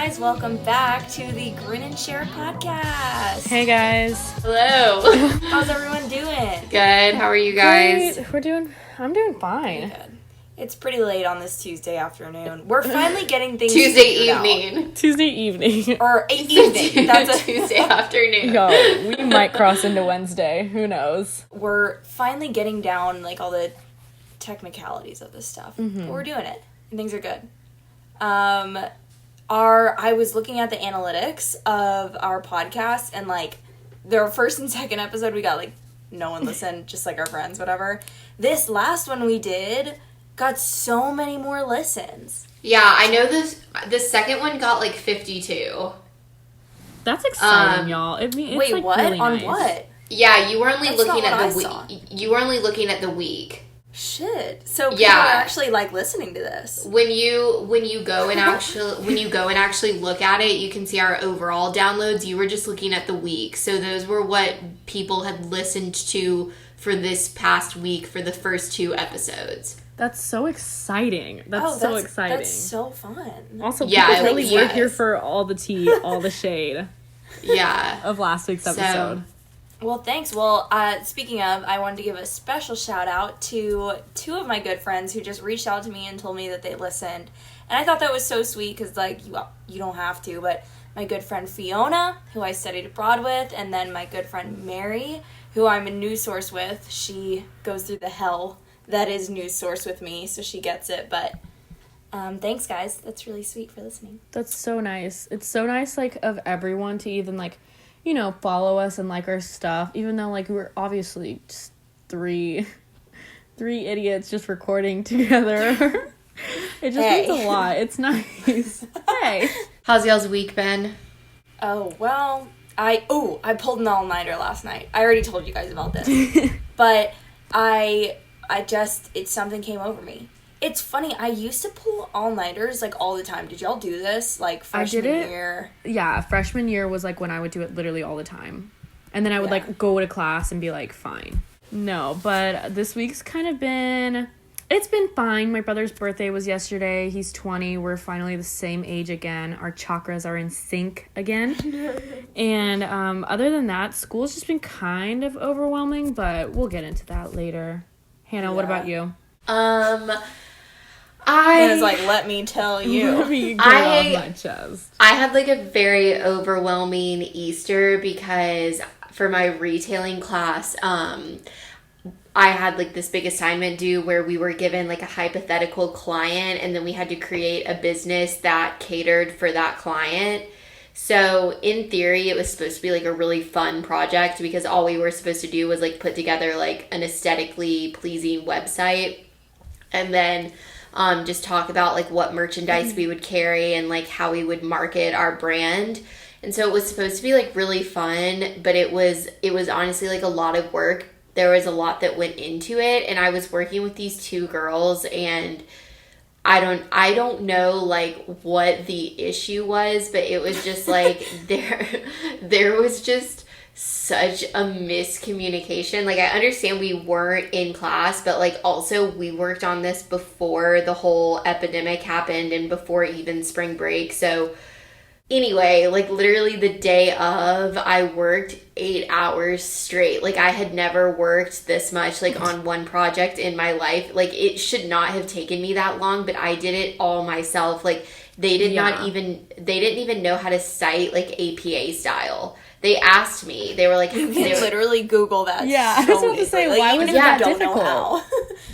guys, welcome back to the Grin and Share podcast. Hey guys. Hello. How's everyone doing? Good. How are you guys? Great. I'm doing fine. Good. It's pretty late on this Tuesday afternoon. We're finally getting things Tuesday figured evening. Tuesday evening. Or evening. That's Tuesday afternoon. Yo, we might cross into Wednesday. Who knows? We're finally getting down like all the technicalities of this stuff. But we're doing it. And things are good. I was looking at the analytics of our podcast, and like their first and second episode we got like no one listened, just like our friends, whatever. This last one we did got so many more listens. Yeah, I know the second one got like 52. That's exciting, y'all. I mean, it's Wait, like what? really On nice. what? Yeah, you were only That's looking not at what the I saw. week. You were only looking at the week. Shit. So people Yeah. are actually like listening to this. When you go and actually look at it, you can see our overall downloads. You were just looking at the week. So those were what people had listened to for this past week for the first 2 episodes. That's so exciting. That's exciting. That's so fun. Also, Yeah, people it really really were is. here for all the tea, all the shade Yeah. of last week's episode. Well, thanks. Well, speaking of, I wanted to give a special shout out to 2 of my good friends who just reached out to me and told me that they listened. And I thought that was so sweet because, like, you don't have to, but my good friend Fiona, who I studied abroad with, and then my good friend Mary, who I'm a news source with. She goes through the hell that is news source with me, so she gets it. But thanks, guys. That's really sweet for listening. That's so nice. It's so nice, like, of everyone to even, like, you know, follow us and like our stuff, even though, like, we're obviously just three idiots just recording together. It just means a lot. It's nice. Hey. How's y'all's week been? Oh, well, I pulled an all-nighter last night. I already told you guys about this. But something came over me. It's funny, I used to pull all-nighters, like, all the time. Did y'all do this, like, freshman year? Yeah, freshman year was, like, when I would do it literally all the time. And then I would, like, go to class and be like, fine. No, but this week's kind of been... It's been fine. My brother's birthday was yesterday. He's 20. We're finally the same age again. Our chakras are in sync again. And other than that, school's just been kind of overwhelming, but we'll get into that later. Hannah, what about you? And it's like, let me tell you. Let me get off my chest. I had like a very overwhelming Easter because for my retailing class, I had like this big assignment due where we were given like a hypothetical client and then we had to create a business that catered for that client. So in theory, it was supposed to be like a really fun project because all we were supposed to do was like put together like an aesthetically pleasing website and then just talk about like what merchandise we would carry and like how we would market our brand. And so it was supposed to be like really fun, but it was honestly like a lot of work. There was a lot that went into it, and I was working with these 2 girls, and I don't know like what the issue was, but it was just like there was just such a miscommunication. Like I understand we weren't in class, but like also we worked on this before the whole epidemic happened and before even spring break. So anyway, like literally the day of, I worked 8 hours straight. Like I had never worked this much like on one project in my life. Like it should not have taken me that long, but I did it all myself. Like they didn't even know how to cite like APA style. They asked me. They were like, You can literally Google that. Yeah, so I was about to easily. say, like, why even was if that you don't difficult? know how.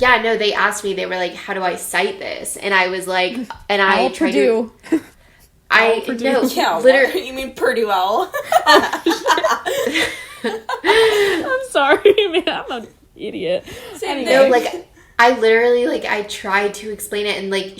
yeah, no, they asked me. They were like, how do I cite this? And I was like, and I Owl tried Purdue. to... I Purdue. no, Yeah, literally. what? You mean Purdue Owl? I'm sorry, man. I'm an idiot. Same No, thing. like I literally like I tried to explain it, and like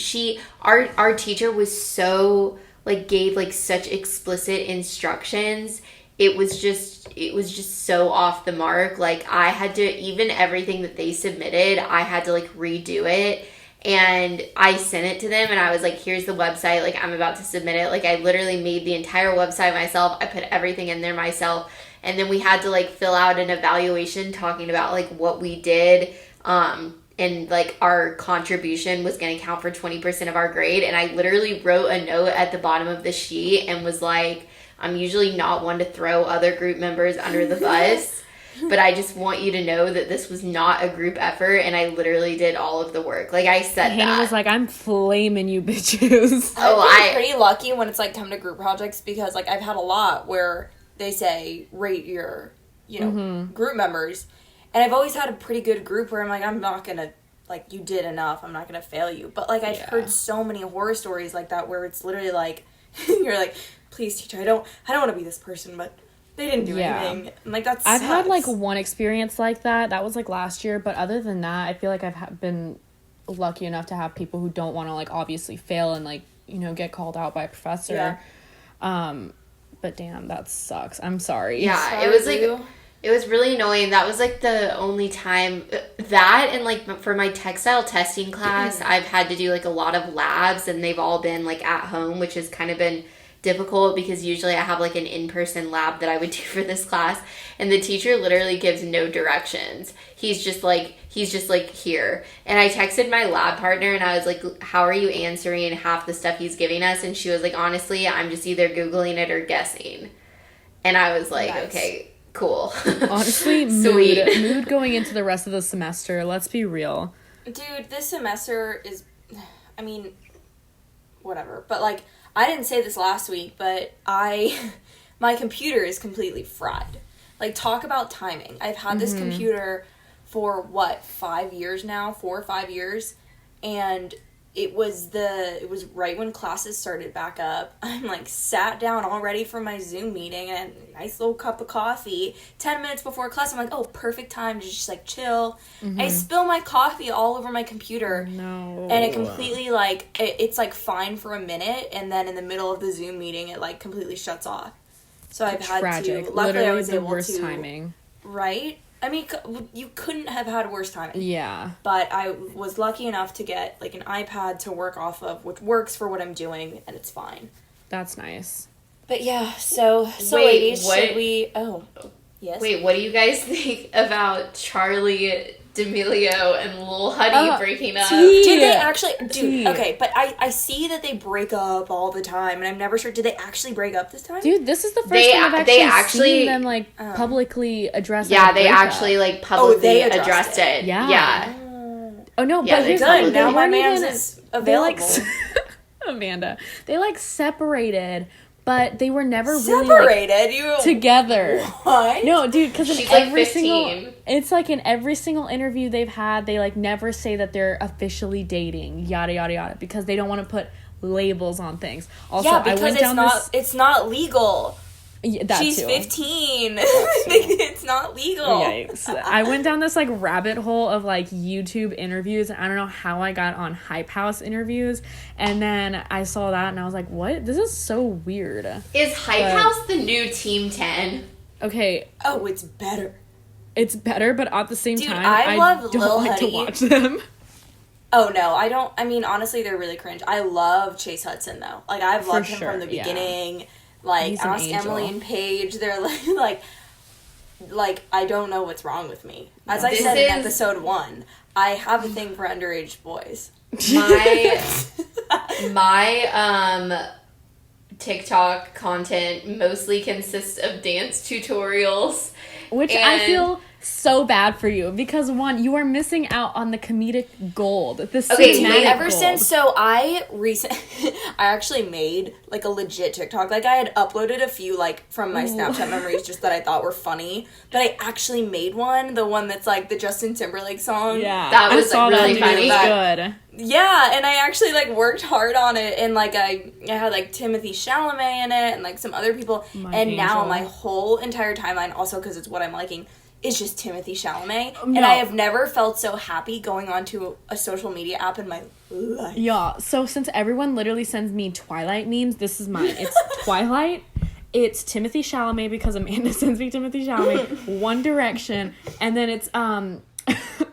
our teacher was so like gave like such explicit instructions. It was just so off the mark. Like I had to, even everything that they submitted, I had to like redo it. And I sent it to them and I was like, here's the website, like I'm about to submit it. Like I literally made the entire website myself. I put everything in there myself. And then we had to like fill out an evaluation talking about like what we did. like our contribution was going to count for 20% of our grade. And I literally wrote a note at the bottom of the sheet and was like, I'm usually not one to throw other group members under the bus, but I just want you to know that this was not a group effort, and I literally did all of the work. Like, I said Hannah that. was like, I'm flaming you bitches. I'm pretty lucky when it's, like, come to group projects, because, like, I've had a lot where they say, rate your, group members, and I've always had a pretty good group where I'm like, I'm not gonna, like, you did enough, I'm not gonna fail you. But, like, I've heard so many horror stories like that where it's literally like, you're like, please, teacher, I don't want to be this person, but they didn't do anything. And, like, that's. I've had, like, one experience like that. That was, like, last year. But other than that, I feel like I've been lucky enough to have people who don't want to, like, obviously fail and, like, get called out by a professor. Yeah. But damn, that sucks. I'm sorry. Yeah, it was, like, it was really annoying. That was, like, the only time that, and, like, for my textile testing class, I've had to do, like, a lot of labs, and they've all been, like, at home, which has kind of been difficult because usually I have, like, an in-person lab that I would do for this class, and the teacher literally gives no directions. He's just like here. And I texted my lab partner and I was like, how are you answering half the stuff he's giving us? And she was like, honestly, I'm just either Googling it or guessing. And I was like, okay, cool. Honestly, mood going into the rest of the semester. Let's be real. Dude, this semester is, I mean, whatever. But, like, I didn't say this last week, but my computer is completely fried. Like, talk about timing. I've had this computer for, 5 years now? 4 or 5 years. And it was right when classes started back up. I'm, like, sat down all ready for my Zoom meeting and a nice little cup of coffee. 10 minutes before class, I'm like, oh, perfect time to just, like, chill. I spill my coffee all over my computer. No. And it completely, like, it's, like, fine for a minute, and then in the middle of the Zoom meeting, it, like, completely shuts off. So I've had to... Luckily, literally I was the able worst to... timing. Right? I mean, you couldn't have had worse timing. Yeah. But I was lucky enough to get, like, an iPad to work off of, which works for what I'm doing, and it's fine. That's nice. But yeah, so Wait, ladies, what? should we... Oh, yes? Wait, what do you guys think about Charlie D'Amelio and Lil Huddy breaking up? Did they actually... Dude, okay, but I see that they break up all the time, and I'm never sure... Did they actually break up this time? Dude, this is the first time I've actually seen them, like, publicly address Yeah, a they breakup. actually, like, publicly addressed it. Yeah. Yeah. Oh, no, Yeah, but here's Good, the now thing. my man's is available. Amanda. They, like, separated, but they were never really, like, together. What? No, dude, because in She's, like, every 15. it's like in every single interview they've had, they, like, never say that they're officially dating, yada, yada, yada, because they don't want to put labels on things. Also, Yeah, because I went down it's not legal. She's too. 15. It's not legal. Yikes. I went down this, like, rabbit hole of, like, YouTube interviews, and I don't know how I got on Hype House interviews, and then I saw that, and I was like, what? This is so weird. Is Hype House the new Team 10? Okay. Oh, it's better. It's better, but at the same time, I love don't Lil like Huddy. to watch them. Oh, no, I don't. I mean, honestly, they're really cringe. I love Chase Hudson, though. Like, I've loved him from the beginning. Like, ask Emily and Paige. They're like, I don't know what's wrong with me. As I said in episode 1, I have a thing for underage boys. My TikTok content mostly consists of dance tutorials. Which I feel so bad for you because, one, you are missing out on the comedic gold. The cinematic gold. Since, so I actually made, like, a legit TikTok. Like, I had uploaded a few, like, from my Snapchat memories just that I thought were funny. But I actually made one, the one that's, like, the Justin Timberlake song. Yeah. That was, like, really funny. Good. Yeah, and I actually, like, worked hard on it, and, like, I had, like, Timothy Chalamet in it, and, like, some other people. Now my whole entire timeline, also because it's what I'm liking, is just Timothy Chalamet. No. And I have never felt so happy going onto a social media app in my life. Yeah, so since everyone literally sends me Twilight memes, this is mine. It's Twilight, it's Timothy Chalamet because Amanda sends me Timothy Chalamet, One Direction, and then it's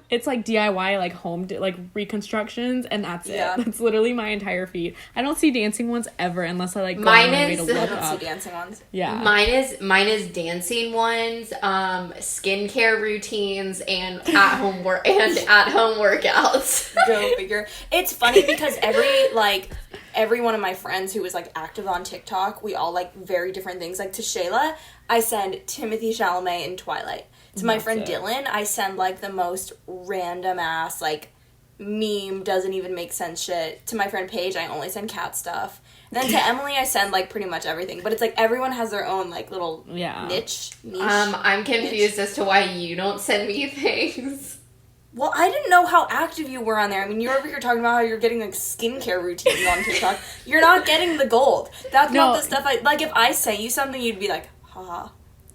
It's like DIY, like home, like reconstructions, and that's it. That's literally my entire feed. I don't see dancing ones ever unless I like go on my way to look I don't up. see dancing ones. Yeah. Mine is dancing ones, skincare routines, and at home workouts. Go figure. It's funny because every one of my friends who was like active on TikTok, we all like very different things. Like to Shayla, I send Timothy Chalamet and Twilight. To my friend Dylan, I send like the most random ass like meme, doesn't even make sense shit. To my friend Paige, I only send cat stuff. And then to Emily, I send like pretty much everything. But it's like everyone has their own like little niche. I'm confused as to why you don't send me things. Well, I didn't know how active you were on there. I mean, you're over here talking about how you're getting like skincare routines on TikTok. You're not getting the gold. That's not the stuff like if I say you something, you'd be like, haha.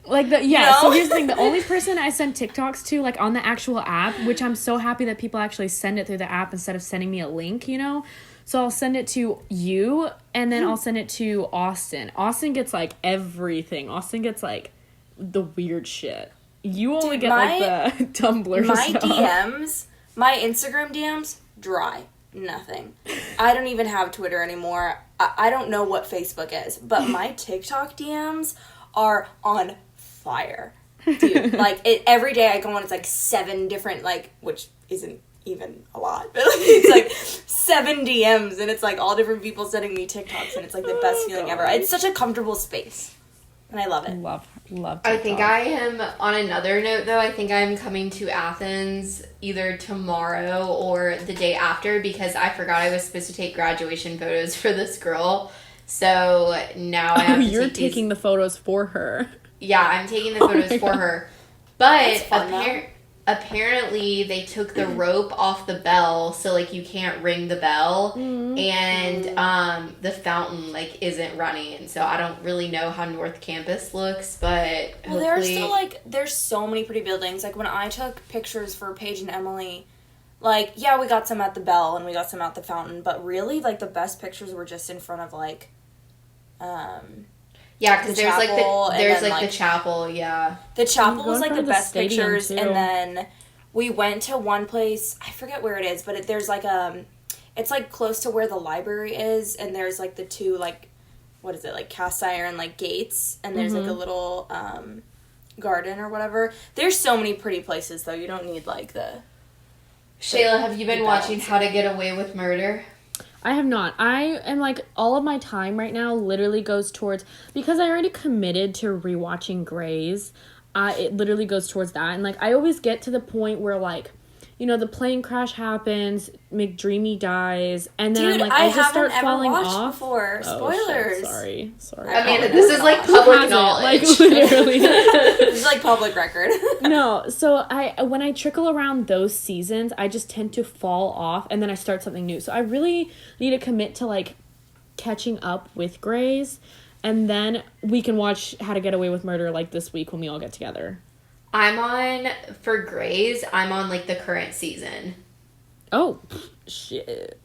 Like so here's the thing, the only person I send TikToks to, like on the actual app, which I'm so happy that people actually send it through the app instead of sending me a link, you know? So I'll send it to you, and then I'll send it to Austin. Austin gets like everything. Austin gets like the weird shit. You only get like the Tumblr stuff. DMs, my Instagram DMs, dry. Nothing. I don't even have Twitter anymore. I don't know what Facebook is, but my TikTok DMs are on fire. Dude, like every day I go on, it's like 7 different, like, which isn't even a lot, but like, it's like 7 DMs, and it's like all different people sending me TikToks, and it's like the best feeling ever. It's such a comfortable space, and I love it. Love TikTok. I think I am, on another note though, I think I'm coming to Athens either tomorrow or the day after, because I forgot I was supposed to take graduation photos for this girl. So now I have to you're taking the photos for her. Yeah, I'm taking the photos for her. But apparently they took the rope off the bell, so like you can't ring the bell, and the fountain like isn't running, and so I don't really know how North Campus looks, but well, there's still like there's so many pretty buildings. Like when I took pictures for Paige and Emily, like yeah, we got some at the bell and we got some at the fountain, but really like the best pictures were just in front of like yeah, because there's like the chapel, yeah. The chapel was like the best pictures, too. And then we went to one place, I forget where it is, but there's like it's like close to where the library is, and there's like the 2 like, what is it, like cast iron like gates, and there's like a little garden or whatever. There's so many pretty places though. You don't need like the. Shayla, have you been watching How to Get Away with Murder? I have not. I am like, all of my time right now literally goes towards, because I already committed to rewatching Grey's, it literally goes towards that. And like, I always get to the point where like, you know, the plane crash happens, McDreamy dies, and then I just start falling off. Before. Spoilers. Oh, shit. Sorry. I mean, this is like public knowledge. Like literally. This is like public record. No, so when I trickle around those seasons, I just tend to fall off, and then I start something new. So I really need to commit to like catching up with Grey's, and then we can watch How to Get Away with Murder like this week when we all get together. For Grey's, I'm on like the current season. Oh, shit.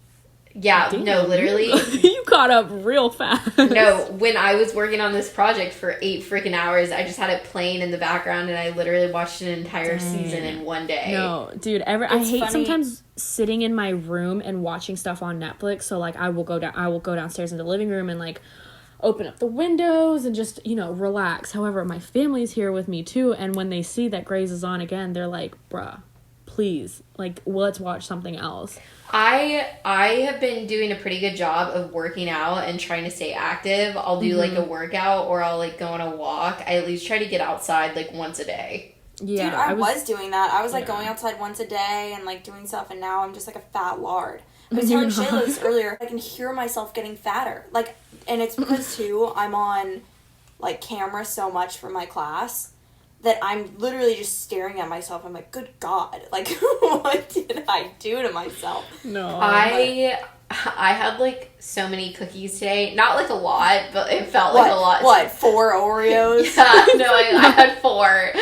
Yeah, damn. No, literally. You caught up real fast. No, when I was working on this project for 8 freaking hours, I just had it playing in the background, and I literally watched an entire season in one day. No, dude, I hate sometimes sitting in my room and watching stuff on Netflix, so like I will go downstairs in the living room and like open up the windows and just, you know, relax. However, my family's here with me too, and when they see that Grey's is on again, they're like, bruh, please, like, let's watch something else. I have been doing a pretty good job of working out and trying to stay active. I'll do like a workout, or I'll like go on a walk. I at least try to get outside like once a day. Yeah, dude, I was doing that. I was like going outside once a day and like doing stuff, and now I'm just like a fat lard. I was telling Shayla this earlier. I can hear myself getting fatter. Like, and it's because too, I'm on like camera so much for my class that I'm literally just staring at myself. I'm like, good God, like what did I do to myself? No. I had like so many cookies today. Not like a lot, but it felt like a lot. What, 4 Oreos? Yeah, no, I had 4.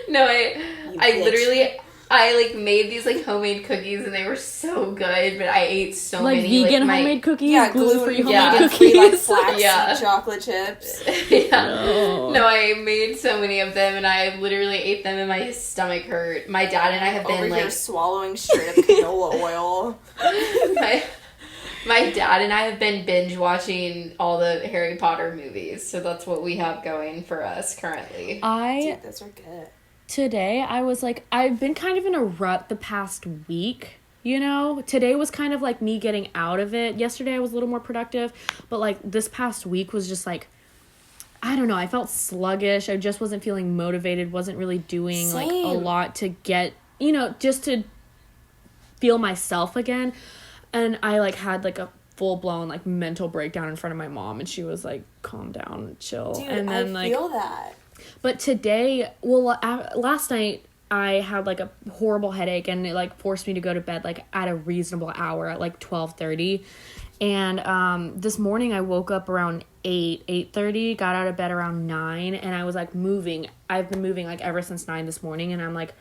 No, I literally, I like made these like homemade cookies and they were so good, but I ate so like many vegan homemade cookies, yeah, gluten-free homemade yeah. cookies, free, like flaxseed Yeah. chocolate chips. Yeah. No. No, I made so many of them and I literally ate them and my stomach hurt. My dad and I have been Over like here swallowing straight up canola oil. my dad and I have been binge watching all the Harry Potter movies, so that's what we have going for us currently. Dude, those are good. Today I was like, I've been kind of in a rut the past week, you know? Today was kind of like me getting out of it. Yesterday I was a little more productive, but like this past week was just like, I don't know, I felt sluggish. I just wasn't feeling motivated, wasn't really doing like a Same. lot to get, you know, just to feel myself again. And I like had like a full-blown like mental breakdown in front of my mom, and she was like, calm down and chill. Dude, and then I feel that. but today, well, last night I had like a horrible headache, and it like forced me to go to bed like at a reasonable hour at like 12:30. And this morning I woke up around 8:30, got out of bed around 9, and I was like moving. I've been moving like ever since 9 this morning, and I'm like,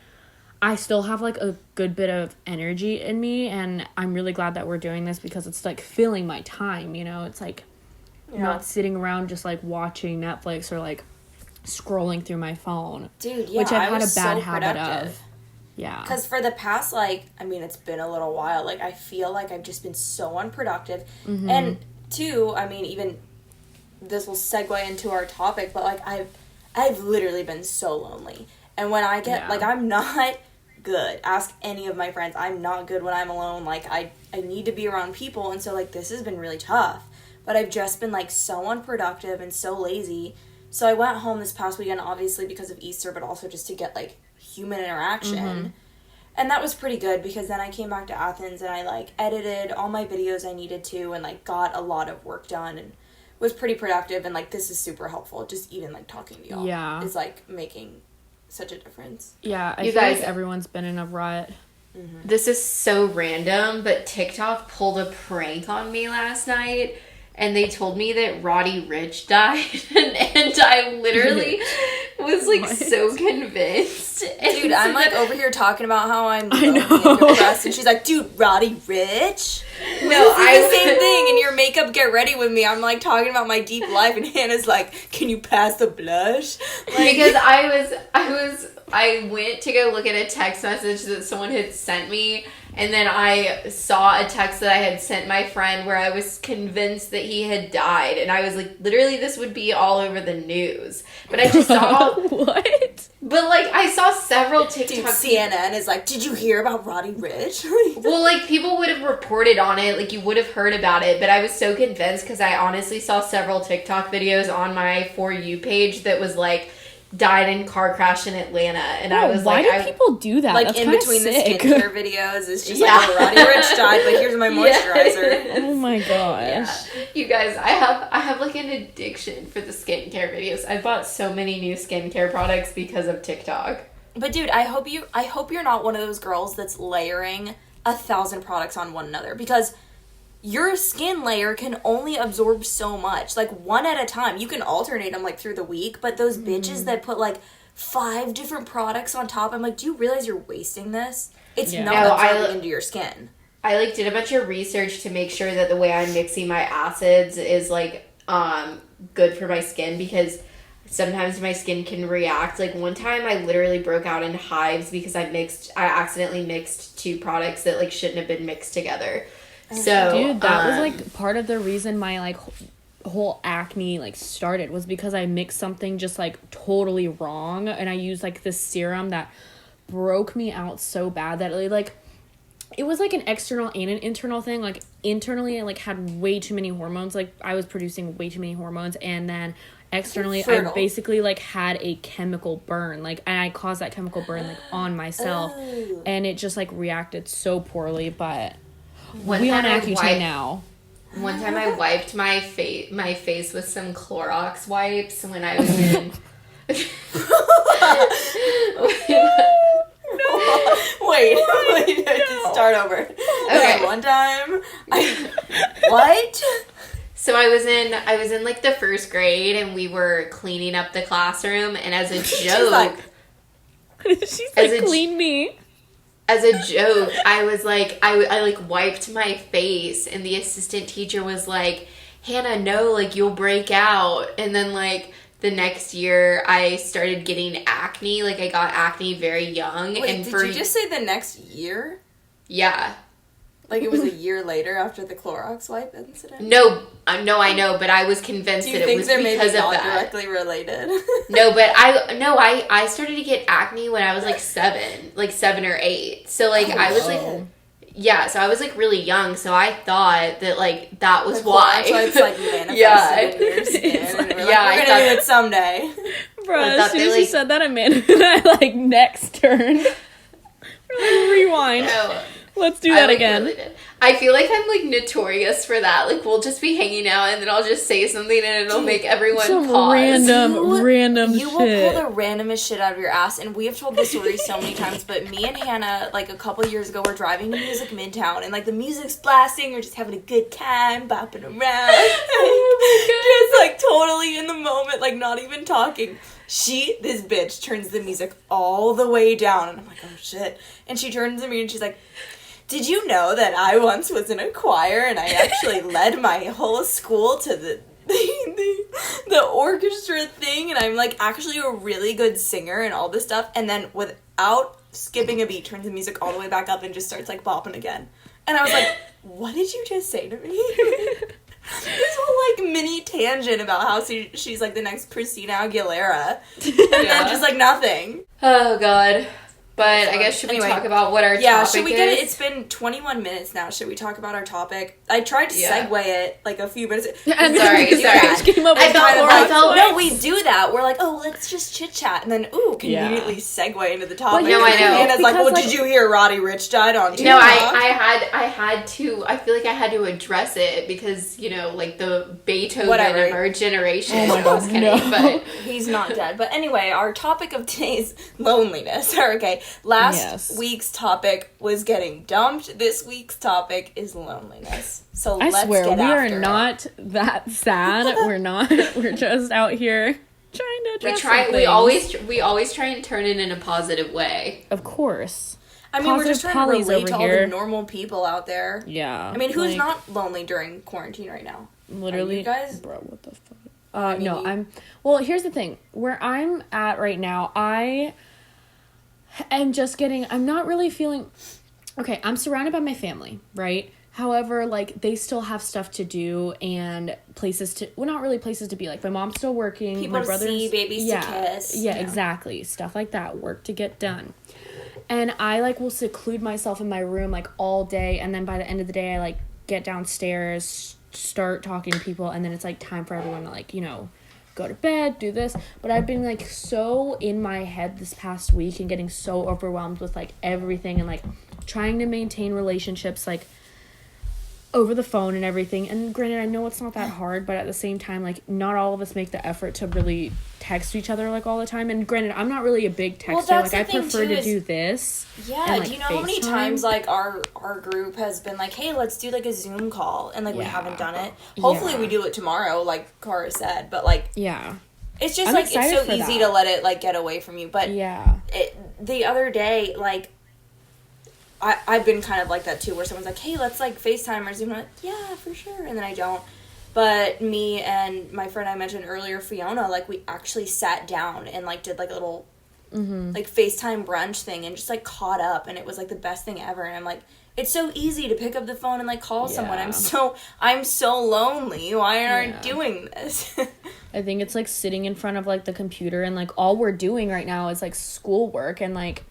I still have like a good bit of energy in me, and I'm really glad that we're doing this because it's like filling my time, you know? It's like not sitting around just like watching Netflix or like scrolling through my phone. Dude, yeah, which I've I had a was bad so habit productive. of. Yeah. Because for the past, like, I mean, it's been a little while. Like, I feel like I've just been so unproductive. Mm-hmm. And, two, I mean, even this will segue into our topic, but, like, I've literally been so lonely. And when I get, like, I'm not good. Ask any of my friends. I'm not good when I'm alone. Like, I need to be around people. And so, like, this has been really tough. But I've just been, like, so unproductive and so lazy. So I went home this past weekend, obviously, because of Easter, but also just to get, like, human interaction. Mm-hmm. And that was pretty good because then I came back to Athens and I like edited all my videos I needed to and like got a lot of work done and was pretty productive, and like this is super helpful. Just even like talking to y'all is like making such a difference. Yeah, I You feel guys- like everyone's been in a rut. Mm-hmm. This is so random, but TikTok pulled a prank on me last night, and they told me that Roddy Ricch died, and I literally was like so convinced. Dude, I'm like over here talking about how I'm lonely and depressed, and she's like, dude, Roddy Ricch? No, I the same thing. In your makeup, get ready with me. I'm like talking about my deep life, and Hannah's like, can you pass the blush? Like, because I went to go look at a text message that someone had sent me, and then I saw a text that I had sent my friend where I was convinced that he had died, and I was like, literally, this would be all over the news. But I just saw What? But like I saw several TikTok. dude, CNN is like, did you hear about Roddy Ricch? Well, like people would have reported on it, like you would have heard about it, but I was so convinced because I honestly saw several TikTok videos on my For You page that was like, died in car crash in Atlanta, and I was why like, do people do that? Like That's in kinda between sick. the skincare videos, it's just Yeah. like, oh, Roddy Ricch died, but here's my moisturizer. Oh my gosh. Yeah. You guys, I have like an addiction for the skincare videos. I bought so many new skincare products because of TikTok. But dude, I hope you're not one of those girls that's layering 1,000 products on one another, because your skin layer can only absorb so much, like one at a time. You can alternate them like through the week, but those bitches that put like 5 different products on top, I'm like, do you realize you're wasting this? It's not No, absorbing into your skin. I like did a bunch of research to make sure that the way I'm mixing my acids is like good for my skin, because sometimes my skin can react. Like one time I literally broke out in hives because I accidentally mixed 2 products that like shouldn't have been mixed together. So Dude, that was like part of the reason my like whole acne like started, was because I mixed something just like totally wrong, and I used like this serum that broke me out so bad that it was like an external and an internal thing. Like internally I like had way too many hormones, like I was producing way too many hormones, and then externally I basically like had a chemical burn, like, and I caused that chemical burn like on myself. And it just like reacted so poorly. But we on Accutane now. One time I wiped my face with some Clorox wipes when I was in Wait, start over. Okay, one time what? So I was in like the 1st grade, and we were cleaning up the classroom, and as a joke, She's like, clean me. as a joke, I was like, I like wiped my face, and the assistant teacher was like, Hannah, no, like you'll break out. And then like the next year I started getting acne. Like I got acne very young. Wait, and did you just say the next year? Yeah. Like it was a year later after the Clorox wipe incident? No, I know, but I was convinced that it was because of that. Directly related? No, but I started to get acne when I was like 7 or 8. So like I was like, yeah, so I was like really young. So I thought that like that was why. So it's like manifested Yeah. in your skin. And we're Yeah, like, we're gonna do it someday. Bro, I as thought soon they, as you like- said that, Amanda and I like next turned. We're like, rewind. No. Let's do that again. Really did. I feel like I'm like notorious for that. Like we'll just be hanging out and then I'll just say something and it'll make everyone Some pause. random You will shit. pull the randomest shit out of your ass, and we have told this story so many times, but me and Hannah, like a couple years ago, were driving to Music Midtown, and like the music's blasting, we're just having a good time, bopping around. Just like totally in the moment, like not even talking. This bitch turns the music all the way down, and I'm like, oh shit. And she turns to me and she's like, did you know that I once was in a choir and I actually led my whole school to the orchestra thing, and I'm like actually a really good singer and all this stuff, and then without skipping a beat turns the music all the way back up and just starts like bopping again. And I was like, what did you just say to me? This whole like mini tangent about how she's like the next Christina Aguilera, and then just like nothing. Oh god. But I guess should we talk about what our topic should we is? get it? It's been 21 minutes now. Should we talk about our topic? I tried to segue it like a few minutes. And sorry. I felt no, we do that. We're like, oh, let's just chit chat, and then conveniently segue into the topic. No, I know. And it's like, well, did you hear Roddy Ricch died on TikTok? No, I had to. I feel like I had to address it because like the Beethoven of our generation. Oh my God, was kidding, but he's not dead. But anyway, our topic of today's loneliness. Okay, last week's topic was getting dumped. This week's topic is loneliness. So I let's swear, get we are after not that sad. We're not. We're just out here trying to address some things. we always try and turn it in a positive way. Of course. I mean, we're just trying to relate to all here. the normal people out there. Yeah. I mean, who's not lonely during quarantine right now? Literally. Are you guys? Bro, what the fuck? No, well, here's the thing. Where I'm at right now, I'm not really feeling, okay, I'm surrounded by my family, right? However, like, they still have stuff to do and places to, well, not really places to be. Like, my mom's still working. People my brother's, to see, babies to kiss. Yeah, exactly. Stuff like that. Work to get done. And I, like, will seclude myself in my room, like, all day. And then by the end of the day, I, like, get downstairs, start talking to people. And then it's, like, time for everyone to, like, go to bed, do this. But I've been, like, so in my head this past week and getting so overwhelmed with, like, everything and, like, trying to maintain relationships, like, over the phone and everything. And granted, I know it's not that hard, but at the same time, like, not all of us make the effort to really text each other, like, all the time. And granted, I'm not really a big texter. Like, I prefer to do this. Yeah, and, like, do you know how many times, like, our group has been like, hey, let's do, like, a Zoom call, and, like, we haven't done it. Hopefully we do it tomorrow, like Cara said, but, like, it's just, like, it's so easy to let it, like, get away from you. But the other day, like, I've been kind of like that too, where someone's like, hey, let's like FaceTime or Zoom. I'm like, yeah, for sure. And then I don't. But me and my friend I mentioned earlier, Fiona, like, we actually sat down and like did like a little like FaceTime brunch thing and just like caught up, and it was like the best thing ever. And I'm like, it's so easy to pick up the phone and like call someone. I'm so lonely. Why aren't doing this? I think it's like sitting in front of like the computer and like all we're doing right now is like schoolwork and like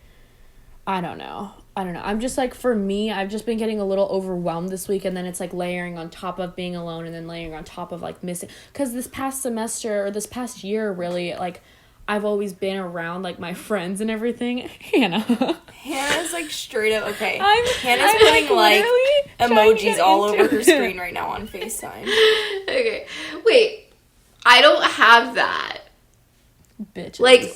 I don't know. I'm just like, for me, I've just been getting a little overwhelmed this week, and then it's like layering on top of being alone and then layering on top of like missing. Because this past semester or this past year, really, like, I've always been around like my friends and everything. Hannah's like straight up, okay. Hannah's putting like emojis all over her screen right now on FaceTime. Okay. Wait, I don't have that. Bitches. Like,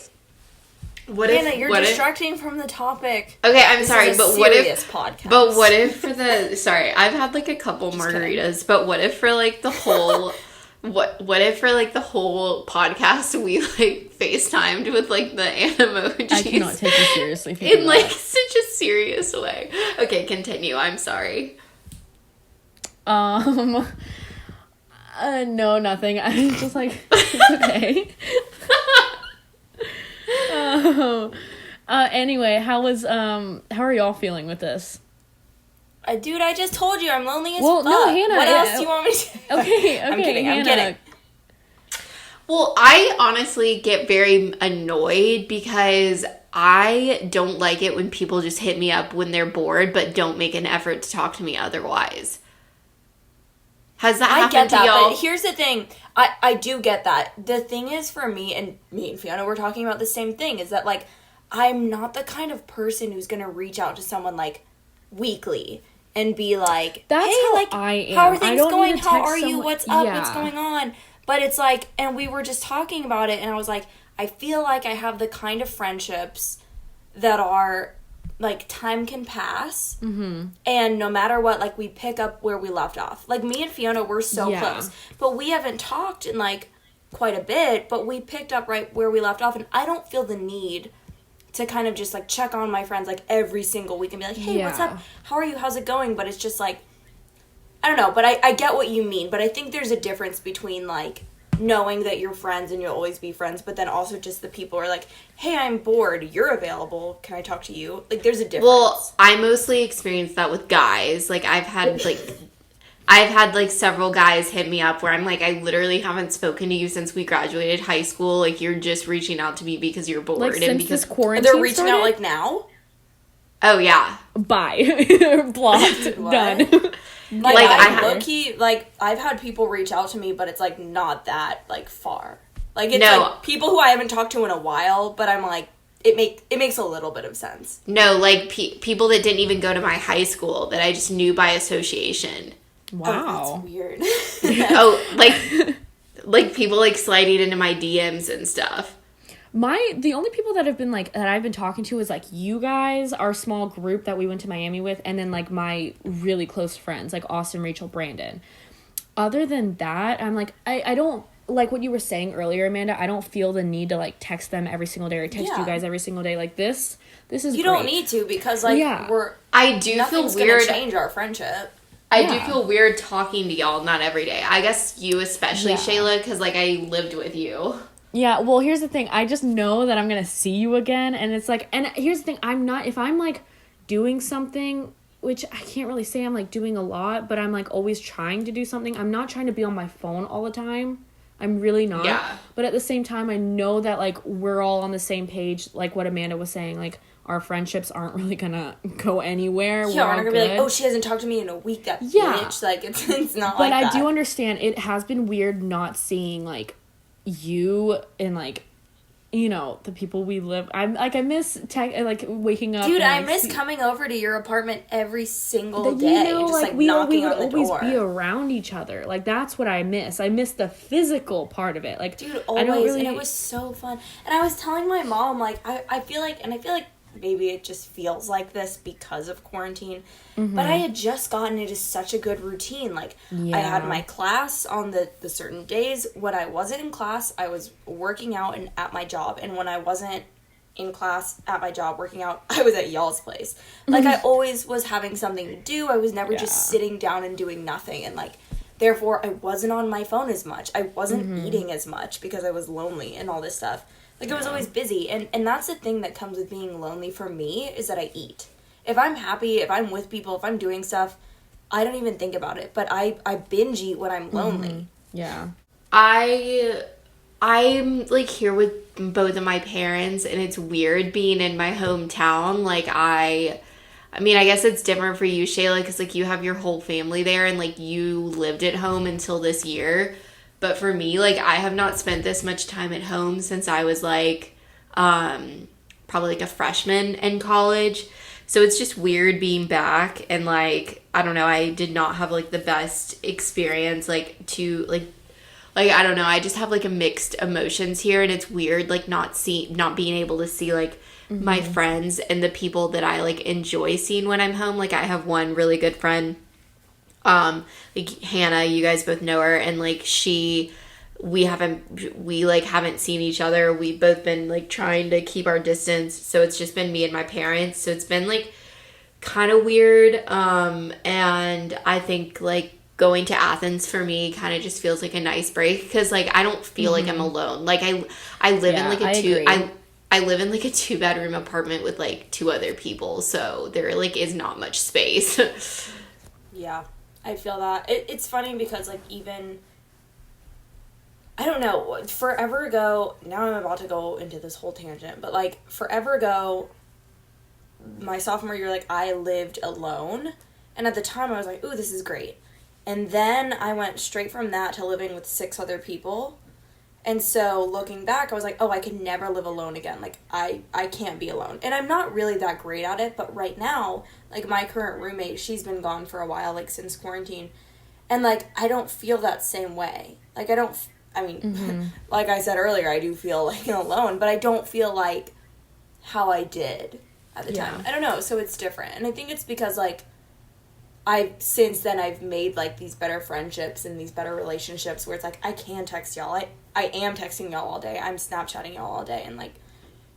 what Hannah, if you're distracting from the topic. Okay, I'm sorry, but what if podcast. But what if for the sorry, I've had like a couple margaritas, but what if for like the whole What if for like the whole podcast we like FaceTimed with like the animojis? I cannot take you seriously. In like such a serious way. Okay, continue. I'm sorry. No, nothing. I'm just like, it's okay. Anyway, how are y'all feeling with this? Dude, I just told you I'm lonely as well, fuck. No, Hannah. What else do you want me to do? Okay, I'm kidding, Hannah. I'm kidding. Well, I honestly get very annoyed because I don't like it when people just hit me up when they're bored but don't make an effort to talk to me otherwise. Has that happened to y'all? But here's the thing. I do get that. The thing is, for me and Fiona were talking about the same thing, is that, like, I'm not the kind of person who's going to reach out to someone, like, weekly and be like, that's hey, how like, I am. How are things going? How are someone. You? What's up? Yeah. What's going on? But it's like, and we were just talking about it, and I was like, I feel like I have the kind of friendships that are, like, time can pass, and no matter what, like, we pick up where we left off. Like, me and Fiona were so close, but we haven't talked in, like, quite a bit, but we picked up right where we left off, and I don't feel the need to kind of just, like, check on my friends, like, every single week and be like, hey, what's up? How are you? How's it going? But it's just, like, I don't know, but I get what you mean, but I think there's a difference between, like, knowing that you're friends and you'll always be friends, but then also just the people are like, hey, I'm bored, you're available, can I talk to you? Like, there's a difference. Well, I mostly experience that with guys. Like, I've had several guys hit me up where I'm like, I literally haven't spoken to you since we graduated high school. Like, you're just reaching out to me because you're bored. Like, and since because this quarantine they're reaching started? out, like, now? Oh, yeah. Bye. Blocked. Done. Like, Like, I low-key, like, I've had people reach out to me, but it's, like, not that, like, far. Like, it's, like, people who I haven't talked to in a while, but I'm, like, it makes a little bit of sense. No, like, people that didn't even go to my high school that I just knew by association. Wow. Oh, that's weird. like, people, like, sliding into my DMs and stuff. The only people that have been like that I've been talking to is like you guys, our small group that we went to Miami with, and then like my really close friends like Austin, Rachel, Brandon. Other than that, I'm like I don't like what you were saying earlier, Amanda. I don't feel the need to like text them every single day or text you guys every single day. Like this is you great. don't need to because like I do feel weird. Gonna change our friendship. I do feel weird talking to y'all not every day. I guess you especially, Shayla, because like I lived with you. Yeah, well, here's the thing. I just know that I'm going to see you again, and it's like, and here's the thing. If I'm, like, doing something, which I can't really say I'm, like, doing a lot, but I'm, like, always trying to do something. I'm not trying to be on my phone all the time. I'm really not. Yeah. But at the same time, I know that, like, we're all on the same page, like what Amanda was saying, like, our friendships aren't really gonna go anywhere. Yeah, we're not gonna be like, oh, she hasn't talked to me in a week, that bitch. Like, it's not but like that. But I do understand it has been weird not seeing, like, you and like the people we live. I'm like I miss like waking up. Dude, and, I like, miss coming over to your apartment every single day. Just like we knocking would on the always door. be around each other. Like that's what I miss. I miss the physical part of it. Like dude, always, and it was so fun. And I was telling my mom like I feel like maybe it just feels like this because of quarantine. But I had just gotten into such a good routine. Like, I had my class on the certain days. When I wasn't in class, I was working out and at my job. And when I wasn't in class, at my job, working out, I was at y'all's place. Like, I always was having something to do. I was never just sitting down and doing nothing. And, like, therefore, I wasn't on my phone as much. I wasn't eating as much because I was lonely and all this stuff. Like, I was always busy, and that's the thing that comes with being lonely for me, is that I eat. If I'm happy, if I'm with people, if I'm doing stuff, I don't even think about it, but I binge eat when I'm lonely. Yeah. I'm, like, here with both of my parents, and it's weird being in my hometown. Like, I mean, I guess it's different for you, Shayla, because, like, you have your whole family there, and, like, you lived at home until this year. But for me, like, I have not spent this much time at home since I was, like, probably, like, a freshman in college. So it's just weird being back. And, like, I don't know, I did not have, like, the best experience, like, I don't know. I just have, like, a mixed emotions here. And it's weird, like, not being able to see, like, my friends and the people that I, like, enjoy seeing when I'm home. Like, I have one really good friend Like Hannah, you guys both know her, and like we haven't seen each other. We've both been like trying to keep our distance, so it's just been me and my parents. So it's been like kind of weird. And I think like going to Athens for me kind of just feels like a nice break, because like I don't feel like I'm alone. Like I live in like I live in like a 2-bedroom apartment with like 2 other people, so there like is not much space. Yeah, I feel that. It's funny because like even, I don't know, forever ago, now I'm about to go into this whole tangent, but like forever ago, my sophomore year, like I lived alone, and at the time I was like, ooh, this is great. And then I went straight from that to living with 6 other people. And so looking back, I was like, oh, I can never live alone again. Like I can't be alone. And I'm not really that great at it, but right now, like my current roommate, she's been gone for a while, like since quarantine. And like I don't feel that same way. Like like I said earlier, I do feel like alone, but I don't feel like how I did at the time. I don't know, so it's different. And I think it's because like since then I've made like these better friendships and these better relationships where it's like I can text y'all. I am texting y'all all day. I'm Snapchatting y'all all day, and like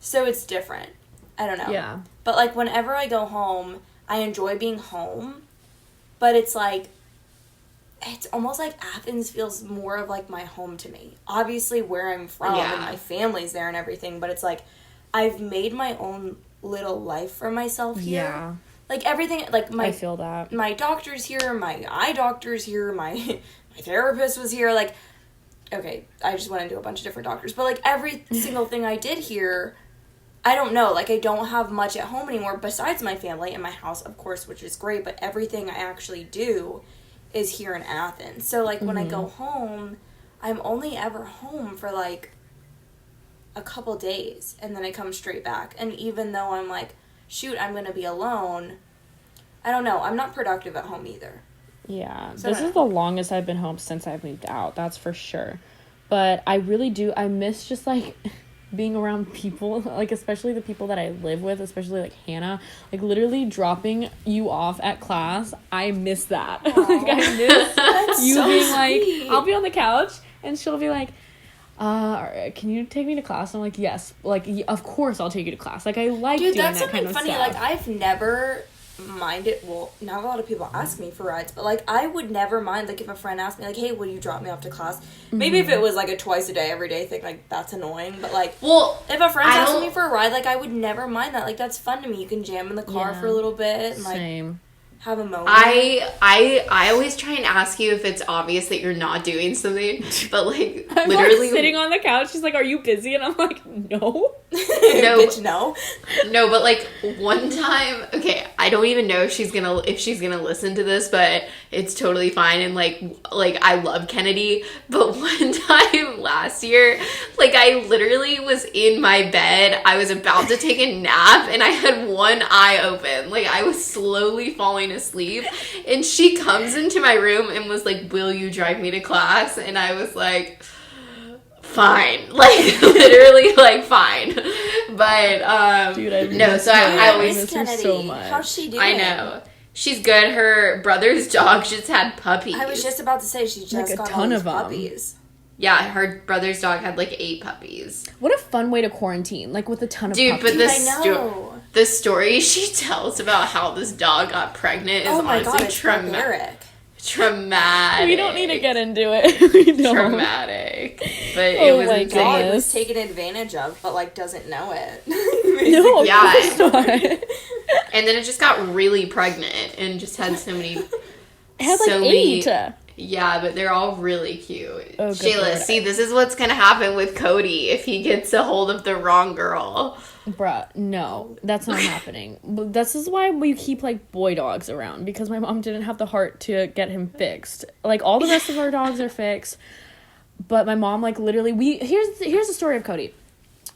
so it's different. I don't know. Yeah. But like whenever I go home, I enjoy being home, but it's like it's almost like Athens feels more of like my home to me. Obviously where I'm from and my family's there and everything, but it's like I've made my own little life for myself here. Yeah. Like everything, like I feel that. My doctor's here, my eye doctor's here, my therapist was here, like, okay, I just went into a bunch of different doctors, but like every single thing I did here, I don't know, like I don't have much at home anymore besides my family and my house, of course, which is great, but everything I actually do is here in Athens. So like when I go home, I'm only ever home for like a couple days, and then I come straight back. And even though I'm like, shoot, I'm going to be alone, I don't know, I'm not productive at home either. Yeah, so this is the longest I've been home since I've moved out, that's for sure. But I really do, I miss just like being around people, like especially the people that I live with, especially like Hannah, like literally dropping you off at class. I miss that. Like I miss you so being sweet. Like, I'll be on the couch and she'll be like, can you take me to class? And I'm like, yes, like of course I'll take you to class. Like I like doing that kind of stuff. Dude, that's something funny. Like I've never minded, well, now a lot of people ask me for rides, but like I would never mind, like if a friend asked me like, hey, will you drop me off to class? Maybe if it was like a twice a day every day thing, like that's annoying, but like, well, if a friend's asking me for a ride, like I would never mind that. Like that's fun to me. You can jam in the car for a little bit and like have a moment. I always try and ask you if it's obvious that you're not doing something, but like I'm literally like sitting on the couch, she's like, are you busy? And I'm like, no. No, bitch, no. No, but like one time, okay, I don't even know if she's gonna listen to this, but it's totally fine. And like I love Kennedy, but one time last year, like I literally was in my bed, I was about to take a nap, and I had one eye open, like I was slowly falling asleep, and she comes into my room and was like, will you drive me to class? And I was like, fine, like literally like fine. But dude, I no, so I always miss her so much. How's she doing? I know she's good. Her brother's dog just had puppies. I was just about to say she just like got a ton all of puppies. Yeah, her brother's dog had like 8 puppies. What a fun way to quarantine, like with a ton of dude, puppies. But the story she tells about how this dog got pregnant is honestly traumatic. We don't need to get into it. We don't. Traumatic. But it was like dog was taken advantage of, but like doesn't know it. No, yeah. And then it just got really pregnant and just had so many. It had like 8. Yeah, but they're all really cute. Oh, Shayla, Lord. see, this is what's gonna happen with Cody if he gets a hold of the wrong girl. Bruh, no, that's not happening. But this is why we keep like boy dogs around, because my mom didn't have the heart to get him fixed. Like all the rest of our dogs are fixed, but my mom like literally here's the story of Cody.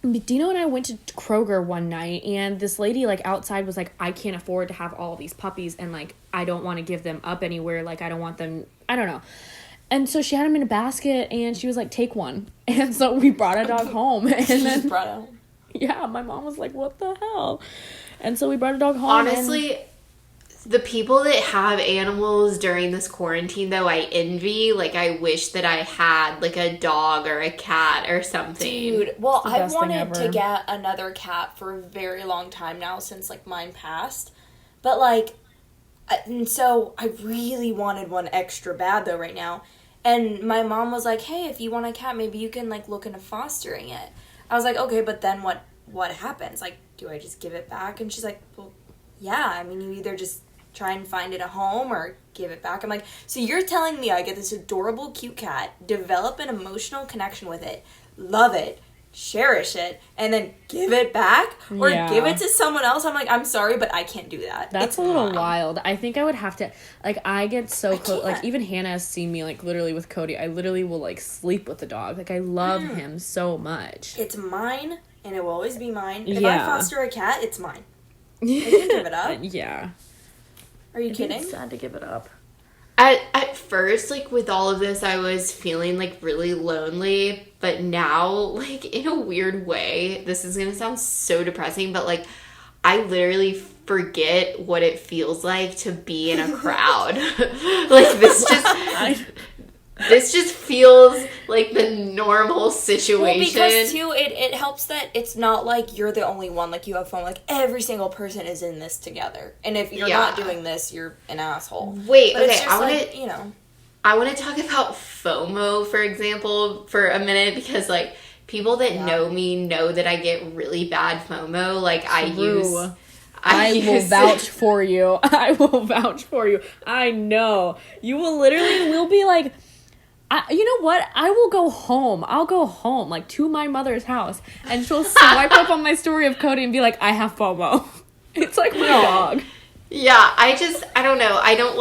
Dino and I went to Kroger one night, and this lady like outside was like, I can't afford to have all these puppies, and like I don't want to give them up anywhere, like I don't want them, I don't know. And so she had them in a basket, and she was like, take one. And so we brought a dog home, and then brought it home. Yeah, my mom was like, what the hell? And so we brought a dog home. Honestly, The people that have animals during this quarantine, though, I envy. Like, I wish that I had, like, a dog or a cat or something. Dude, well, the I've best thing wanted to ever. get another cat for a very long time now since, like, mine passed. But, like, and so I really wanted one extra bad, though, right now. And my mom was like, hey, if you want a cat, maybe you can, like, look into fostering it. I was like, okay, but then what happens? Like, do I just give it back? And she's like, well, yeah, I mean, you either just try and find it a home or give it back. I'm like, so you're telling me I get this adorable, cute cat, develop an emotional connection with it, love it, cherish it, and then give it back? Or give it to someone else? I'm like, I'm sorry, but I can't do that. That's It's a little mine. wild. I think I would have to, like, I get so close. Like, can't. even Hannah has seen me, like, literally with Cody. I literally will, like, sleep with the dog. Like, I love him so much. It's mine, and it will always be mine. If I Yeah. foster a cat, it's mine. I can't give it up. Yeah. Are you It's kidding? sad to give it up. At first, like, with all of this, I was feeling, like, really lonely. But now, like, in a weird way, this is going to sound so depressing, but, like, I literally forget what it feels like to be in a crowd. Like, this just feels like the normal situation. Well, because, too, it helps that it's not like you're the only one. Like, you have fun. Like, every single person is in this together. And if you're not doing this, you're an asshole. Wait, but okay, it's just I want like, to... you know. I want to talk about FOMO, for example, for a minute, because, like, people that know me know that I get really bad FOMO. Like, I will vouch for you. I will vouch for you. I know. You will literally, will be like, you know what? I will go home. I'll go home, like, to my mother's house, and she'll swipe up on my story of Cody and be like, I have FOMO. It's like my dog. Yeah, I don't know. I don't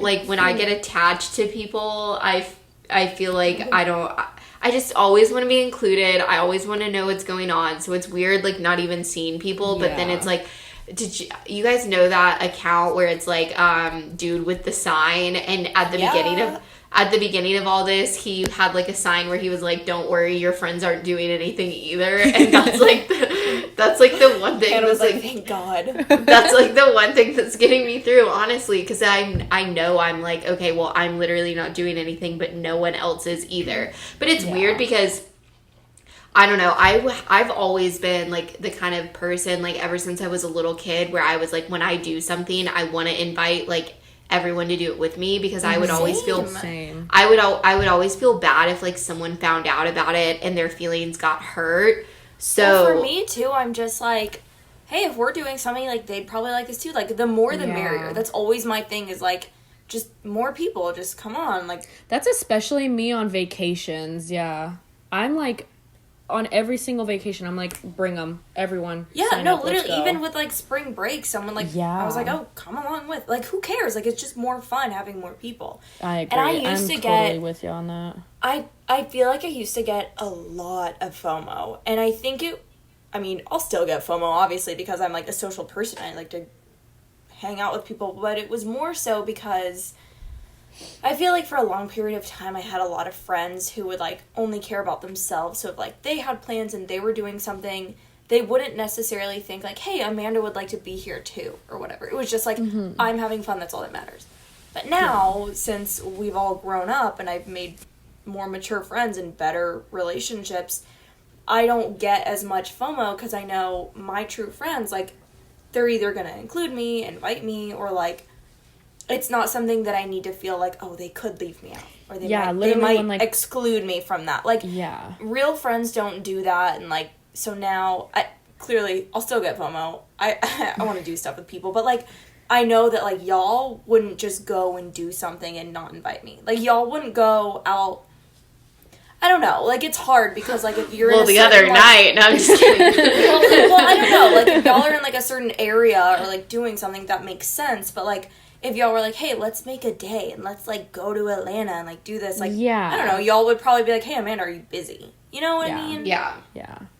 like when I get attached to people, I feel like I just always want to be included. I always want to know what's going on. So it's weird, like, not even seeing people, but then it's like, did you guys know that account where it's like, dude with the sign, and at the beginning of all this, he had, like, a sign where he was like, don't worry, your friends aren't doing anything either. And that's like the one thing And I was that's like, thank God. that's like the one thing that's getting me through, honestly, because I know I'm like, okay, well, I'm literally not doing anything, but no one else is either. But it's weird because, I don't know, I've always been, like, the kind of person, like, ever since I was a little kid, where I was like, when I do something, I want to invite, like, everyone to do it with me, because I would always feel Same. I would always feel bad if, like, someone found out about it and their feelings got hurt. So Well, for me, too, I'm just like, hey, if we're doing something, like, they'd probably like this, too. Like, the more the merrier. That's always my thing, is, like, just more people. Just come on. Like, That's especially me on vacations, yeah. I'm like, on every single vacation, I'm like, bring them, everyone. yeah, sign no, up, let's literally, go. even with, like, spring break, someone, like, I was like, oh, come along with. Like, who cares? Like, it's just more fun having more people. I agree. And I used I'm to totally get, with you on that. I feel like I used to get a lot of FOMO. And I think I'll still get FOMO, obviously, because I'm, like, a social person. I like to hang out with people. But it was more so because I feel like for a long period of time, I had a lot of friends who would, like, only care about themselves. So if, like, they had plans and they were doing something, they wouldn't necessarily think, like, hey, Amanda would like to be here too, or whatever. It was just like, I'm having fun, that's all that matters. But now, since we've all grown up and I've made more mature friends and better relationships, I don't get as much FOMO, because I know my true friends, like, they're either going to include me, invite me, or, like, it's not something that I need to feel like, oh, they could leave me out. Or they might exclude me from that. Like, real friends don't do that. And, like, so now, I'll still get FOMO. I want to do stuff with people. But, like, I know that, like, y'all wouldn't just go and do something and not invite me. Like, y'all wouldn't go out. I don't know. Like, it's hard because, like, if you're in the other night. No, I'm just kidding. well, I don't know. Like, if y'all are in, like, a certain area or, like, doing something, that makes sense. But, like, if y'all were like, hey, let's make a day and let's, like, go to Atlanta and, like, do this, like, I don't know, y'all would probably be like, hey, Amanda, are you busy? You know what I mean? Yeah.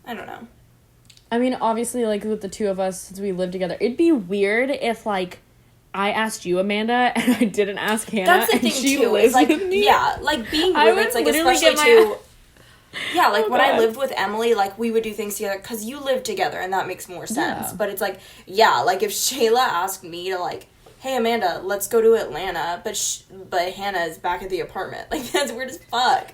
I don't know. I mean, obviously, like, with the two of us, since we live together, it'd be weird if, like, I asked you, Amanda, and I didn't ask Hannah, That's the and thing, she too. lives Like, with me. yeah, like, being I would roommates, like, literally especially, get my- too, Yeah, like, Oh, when I God. lived with Emily, like, we would do things together, because you live together, and that makes more sense. Yeah. But it's like, yeah, like, if Shayla asked me to, like, hey, Amanda, let's go to Atlanta, but Hannah is back at the apartment. Like, that's weird as fuck.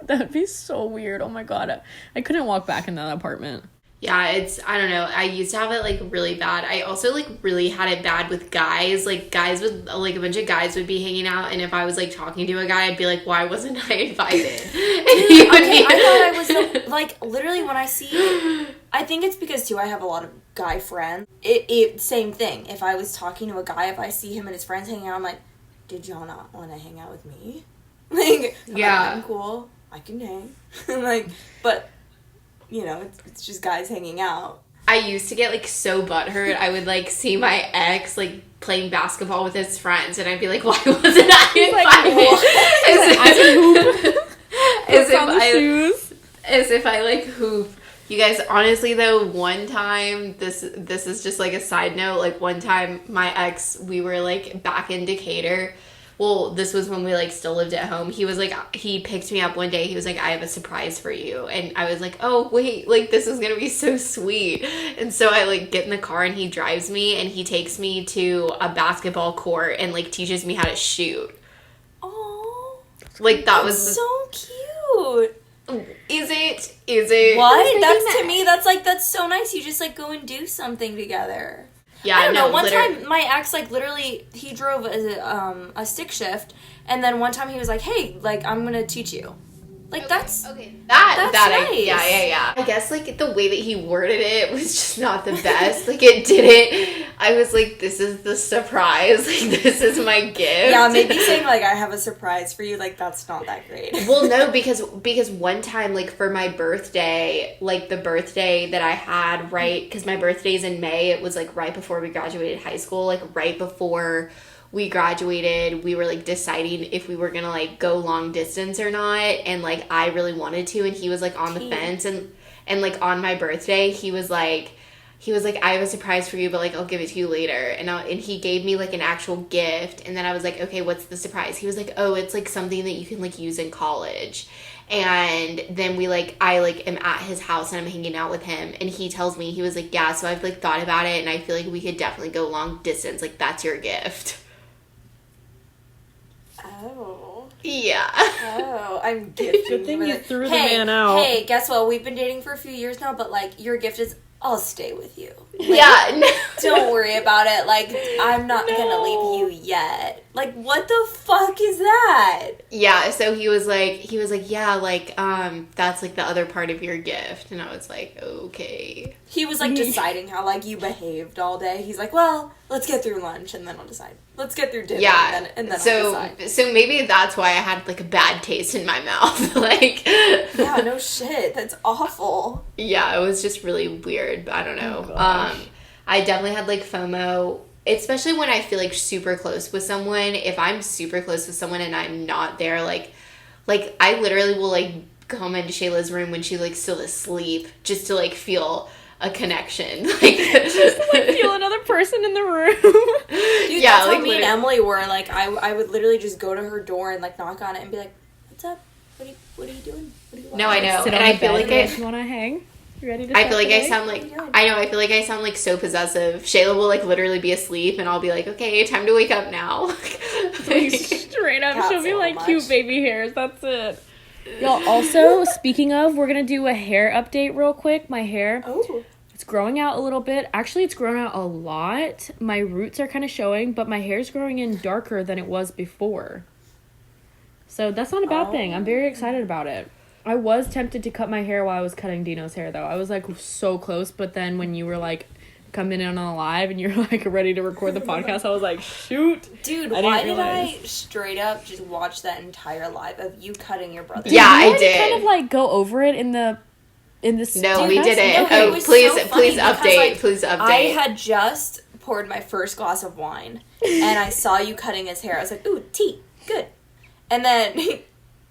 That'd be so weird. Oh my God. I couldn't walk back in that apartment. Yeah, I don't know. I used to have it, like, really bad. I also, like, really had it bad with guys. Like, guys would, like, a bunch of guys would be hanging out, and if I was, like, talking to a guy, I'd be like, why wasn't I invited? And he would Okay, be I thought I was, like, literally when I see, I think it's because, too, I have a lot of guy friends. It same thing. If I was talking to a guy, if I see him and his friends hanging out, I'm like, did y'all not want to hang out with me? Like, Yeah. I'm cool. I can hang. Like, but, you know, it's just guys hanging out. I used to get, like, so butthurt. I would, like, see my ex, like, playing basketball with his friends, and I'd be like, why wasn't I invited? As if I, like, hoop. You guys, honestly, though, one time, this is just, like, a side note, like, one time, my ex, we were, like, back in Decatur. Well, this was when we, like, still lived at home. He was, like, he picked me up one day. He was like, I have a surprise for you. And I was like, oh, wait, like, this is going to be so sweet. And so I, like, get in the car and he drives me and he takes me to a basketball court and, like, teaches me how to shoot. Oh, Like, that was so cute. Is it? What? That's, to me, that's so nice. You just, like, go and do something together. Yeah, I don't know. One literally. time, my ex, like, literally, he drove a stick shift, and then one time he was like, hey, like, I'm gonna teach you. Like, that's Okay. That's nice. Yeah. I guess, like, the way that he worded it was just not the best. Like, it didn't. I was like, this is the surprise. Like, this is my gift. Yeah, maybe saying, like, I have a surprise for you, like, that's not that great. Well, no, because one time, like, for my birthday, like, the birthday that I had, right, because my birthday's in May, it was, like, right before we graduated high school, like, right before we graduated, we were, like, deciding if we were gonna, like, go long distance or not, and, like, I really wanted to, and he was, like, on the fence, and like, on my birthday, he was like, I have a surprise for you, but, like, I'll give it to you later, and he gave me, like, an actual gift, and then I was like, okay, what's the surprise? He was like, oh, it's, like, something that you can, like, use in college. And then I, like, am at his house and I'm hanging out with him, and he tells me, he was like, yeah, so I've, like, thought about it, and I feel like we could definitely go long distance, like, that's your gift. Oh. Yeah. Oh, I'm gifting Good thing you it. threw the man out. Hey, guess what? We've been dating for a few years now, but, like, your gift is, I'll stay with you. Like, Yeah. No. don't worry about it. Like, I'm not gonna leave you yet. Like, what the fuck is that? Yeah, so he was like, yeah, like, that's, like, the other part of your gift. And I was like, okay. He was, like, deciding how, like, you behaved all day. He's like, well, let's get through lunch, and then I'll decide. Let's get through dinner, Yeah. and then so, I'll decide. So maybe that's why I had, like, a bad taste in my mouth. Like, Yeah, no shit. That's awful. yeah, it was just really weird, but I don't know. Oh, gosh. I definitely had, like, FOMO, especially when I feel, like, super close with someone. If I'm super close with someone and I'm not there, like I literally will, like, come into Shayla's room when she's, like, still asleep just to, like, feel a connection. Like, Just like feel another person in the room. Dude, Yeah, that's like, how me and Emily were. Like, I would literally just go to her door and, like, knock on it and be like, what's up? What are you doing? What do you want? No, I know. Sit And on I the feel bed like and you want to hang? You ready to I start feel like I today? sound like, What are you doing? I know, I feel like I sound, like, so possessive. Shayla will, like, literally be asleep, and I'll be like, okay, time to wake up now. Like, straight up, Got she'll be so like much. cute baby hairs. That's it. Y'all, also, speaking of, we're going to do a hair update real quick. My hair, Oh. it's growing out a little bit. Actually, it's grown out a lot. My roots are kind of showing, but my hair's growing in darker than it was before. So that's not a bad thing. I'm very excited about it. I was tempted to cut my hair while I was cutting Dino's hair, though. I was, like, so close, but then when you were, like, coming in on a live and you're, like, ready to record the podcast, I was like, shoot. Dude, I why didn't did I realize. straight up just watch that entire live of you cutting your brother? Yeah, I You wanted to did. kind of, like, go over it in the No, podcast? we didn't. Okay, it Oh, was please, so funny please because, update. like, Please update. I had just poured my first glass of wine, and I saw you cutting his hair. I was like, ooh, tea, good. And then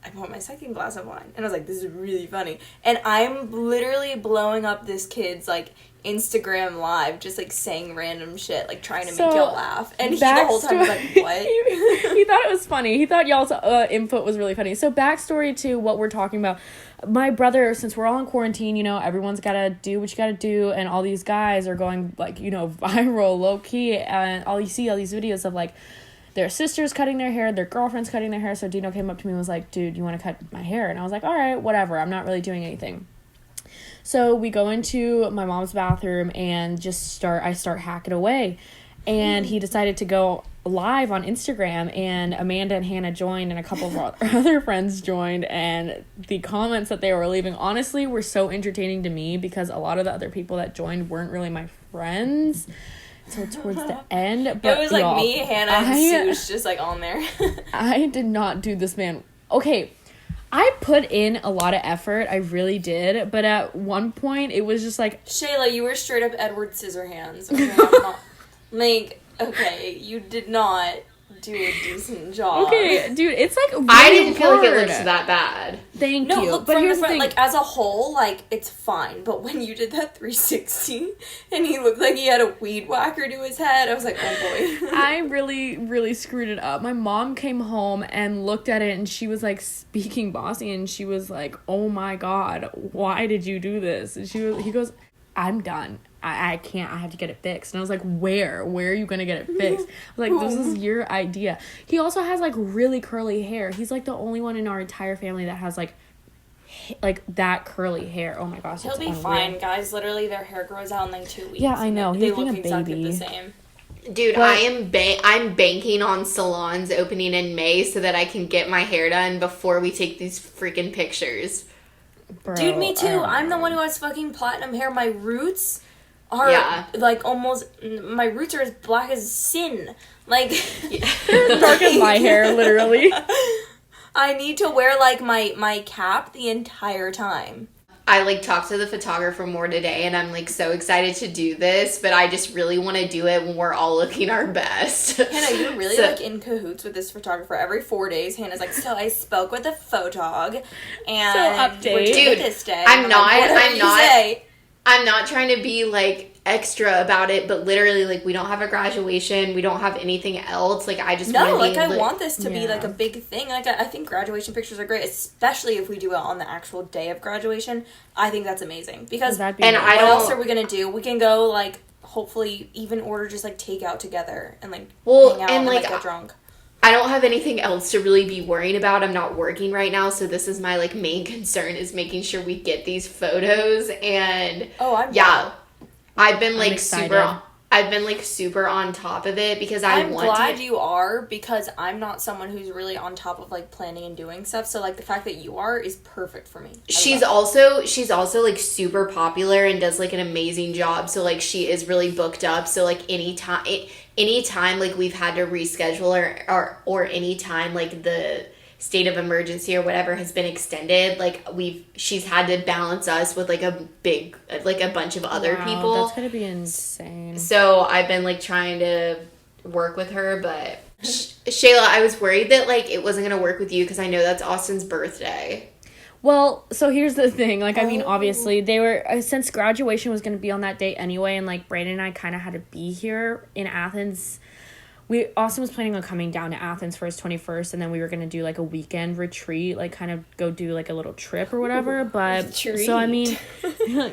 I bought my second glass of wine. And I was like, this is really funny. And I'm literally blowing up this kid's, like, Instagram live, just, like, saying random shit, like, trying to make y'all laugh. And he the whole time was like, what? He thought it was funny. He thought y'all's input was really funny. So backstory to what we're talking about. My brother, since we're all in quarantine, you know, everyone's got to do what you got to do. And all these guys are going, like, you know, viral, low-key. And all you see, all these videos of, like, their sisters cutting their hair, their girlfriends cutting their hair. So Dino came up to me and was like, dude, you want to cut my hair? And I was like, all right, whatever. I'm not really doing anything. So we go into my mom's bathroom and I start hacking away. And he decided to go live on Instagram, and Amanda and Hannah joined, and a couple of our other friends joined, and the comments that they were leaving, honestly, were so entertaining to me, because a lot of the other people that joined weren't really my friends. So towards the end, but it was like me, Hannah, and Sue's just like on there. I did not do this man. Okay, I put in a lot of effort. I really did. But at one point, it was just like, Shayla, you were straight up Edward Scissorhands. Okay, I'm not, like, okay, you did not do a decent job. Okay, dude, it's like really I didn't feel like it hard. looks that bad. Thank No, you. look, but from here's the the front, thing. like, as a whole, like, it's fine. But when you did that 360 and he looked like he had a weed whacker to his head, I was like, oh boy. I really, really screwed it up. My mom came home and looked at it, and she was like speaking bossy, and she was like, "Oh my God, why did you do this?" And he goes, "I'm done. I can't. I have to get it fixed." And I was like, "Where? Where are you gonna get it fixed?" I was like, "This is your idea." He also has like really curly hair. He's like the only one in our entire family that has like that curly hair. Oh my gosh, He'll be fine, guys. Literally, their hair grows out in like 2 weeks. Yeah, I know. They He's being look a exactly baby. the same. Dude, But I'm banking on salons opening in May so that I can get my hair done before we take these freaking pictures. bro, Dude, me too. I don't I'm the know. one who has fucking platinum hair. My roots are like almost. My roots are as black as sin. Like dark as my hair, literally. I need to wear like my cap the entire time. I like talked to the photographer more today, and I'm like so excited to do this, but I just really want to do it when we're all looking our best. Hannah, you're really like in cahoots with this photographer. Every 4 days, Hannah's like, so I spoke with a photog, and So update. we're doing Dude, this day. I'm not- Like, whatever I'm you not- say. I'm not trying to be like extra about it, but literally like we don't have a graduation, we don't have anything else. Like I just No, want to like be I want this to be Yeah. like a big thing. Like I think graduation pictures are great, especially if we do it on the actual day of graduation. I think that's amazing because That'd be And nice. I what don't- else are we gonna do? We can go like hopefully even order just like takeout together and like Well, hang out and, and like, get drunk. I don't have anything else to really be worrying about. I'm not working right now, so this is my like main concern is making sure we get these photos. And Oh, I'm yeah, I've been like excited. I've been like super on top of it because I'm want glad to. you are because I'm not someone who's really on top of like planning and doing stuff. So like the fact that you are is perfect for me. She's also like super popular and does like an amazing job. So like she is really booked up. So like anytime like we've had to reschedule or anytime like the state of emergency or whatever has been extended, like she's had to balance us with like a bunch of other Wow, people. That's gonna be insane. So I've been like trying to work with her, but Shayla, I was worried that like it wasn't gonna work with you because I know that's Austin's birthday. Well, so here's the thing. Like, I mean, obviously, they were, since graduation was going to be on that date anyway, and, like, Brandon and I kind of had to be here in Athens. Austin was planning on coming down to Athens for his 21st, and then we were going to do, like, a weekend retreat, like, kind of go do, like, a little trip or whatever, but, so, I mean,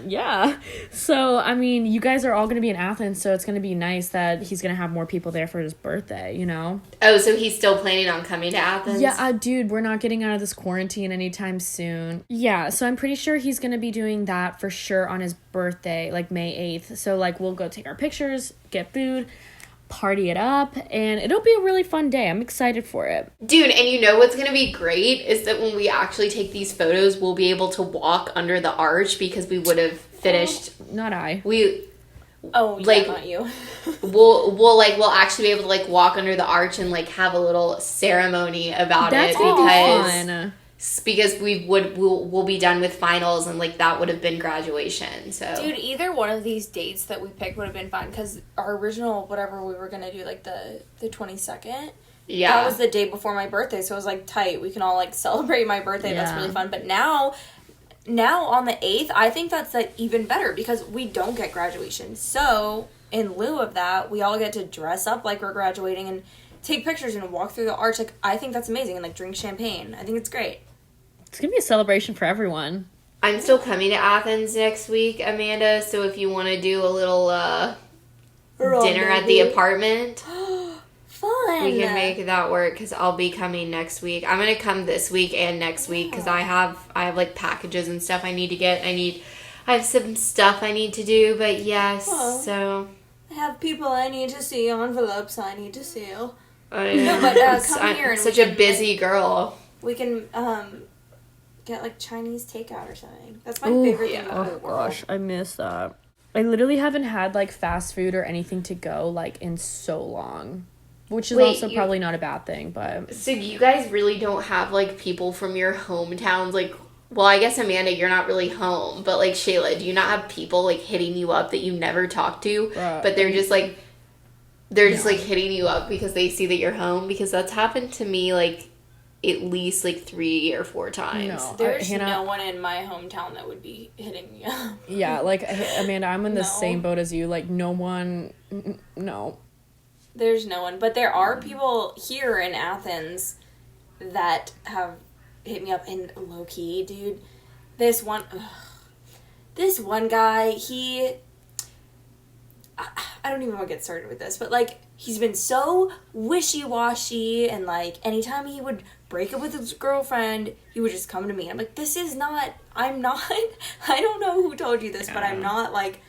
yeah. So, I mean, you guys are all going to be in Athens, so it's going to be nice that he's going to have more people there for his birthday, you know? Oh, so he's still planning on coming to Athens? Yeah, dude, we're not getting out of this quarantine anytime soon. Yeah, so I'm pretty sure he's going to be doing that for sure on his birthday, like May 8th. So, like, we'll go take our pictures, get food, party it up, and it'll be a really fun day. I'm excited for it. Dude, and you know what's going to be great is that when we actually take these photos, we'll be able to walk under the arch because we would have finished. Not I. Oh, yeah, like, not you. we'll actually be able to like walk under the arch and like have a little ceremony about That's it gonna because we'll be done with finals and like that would have been graduation. So Dude, either one of these dates that we picked would have been fun because our original whatever we were gonna do like the 22nd Yeah. That was the day before my birthday, so it was, like, tight. We can all, like, celebrate my birthday. That's really fun. But now on the 8th, I think that's, like, even better because we don't get graduation. So, in lieu of that, we all get to dress up like we're graduating and take pictures and walk through the arch. Like, I think that's amazing. And, like, drink champagne. I think it's great. It's going to be a celebration for everyone. I'm still coming to Athens next week, Amanda, so if you want to do a little dinner at the apartment, Fun! we can make that work because I'll be coming next week. I'm going to come this week and next week because I have like packages and stuff I need to get. I have some stuff I need to do, but yes, so... I have people I need to see, envelopes I need to seal. I know, No, but come here I'm and such we a can, busy girl. We can get like Chinese takeout or something. That's my favorite thing about the world. Gosh, I miss that. I literally haven't had like fast food or anything to go like in so long, which is also probably not a bad thing. But so you guys really don't have like people from your hometowns, like. Well, I guess, Amanda, you're not really home, but, like, Shayla, do you not have people, like, hitting you up that you never talk to, but they're just, like, hitting you up because they see that you're home? Because that's happened to me, like, at least, like, 3 or 4 times. No. There's Hannah, no one in my hometown that would be hitting me up. Yeah, like, Amanda, I'm in the same boat as you. Like, no one, no. There's no one. But there are people here in Athens that have hit me up, and low-key, dude, this one guy, I don't even want to get started with this, but, like, he's been so wishy-washy, and, like, anytime he would break up with his girlfriend, he would just come to me. I'm like, I don't know who told you this, but I'm not, like,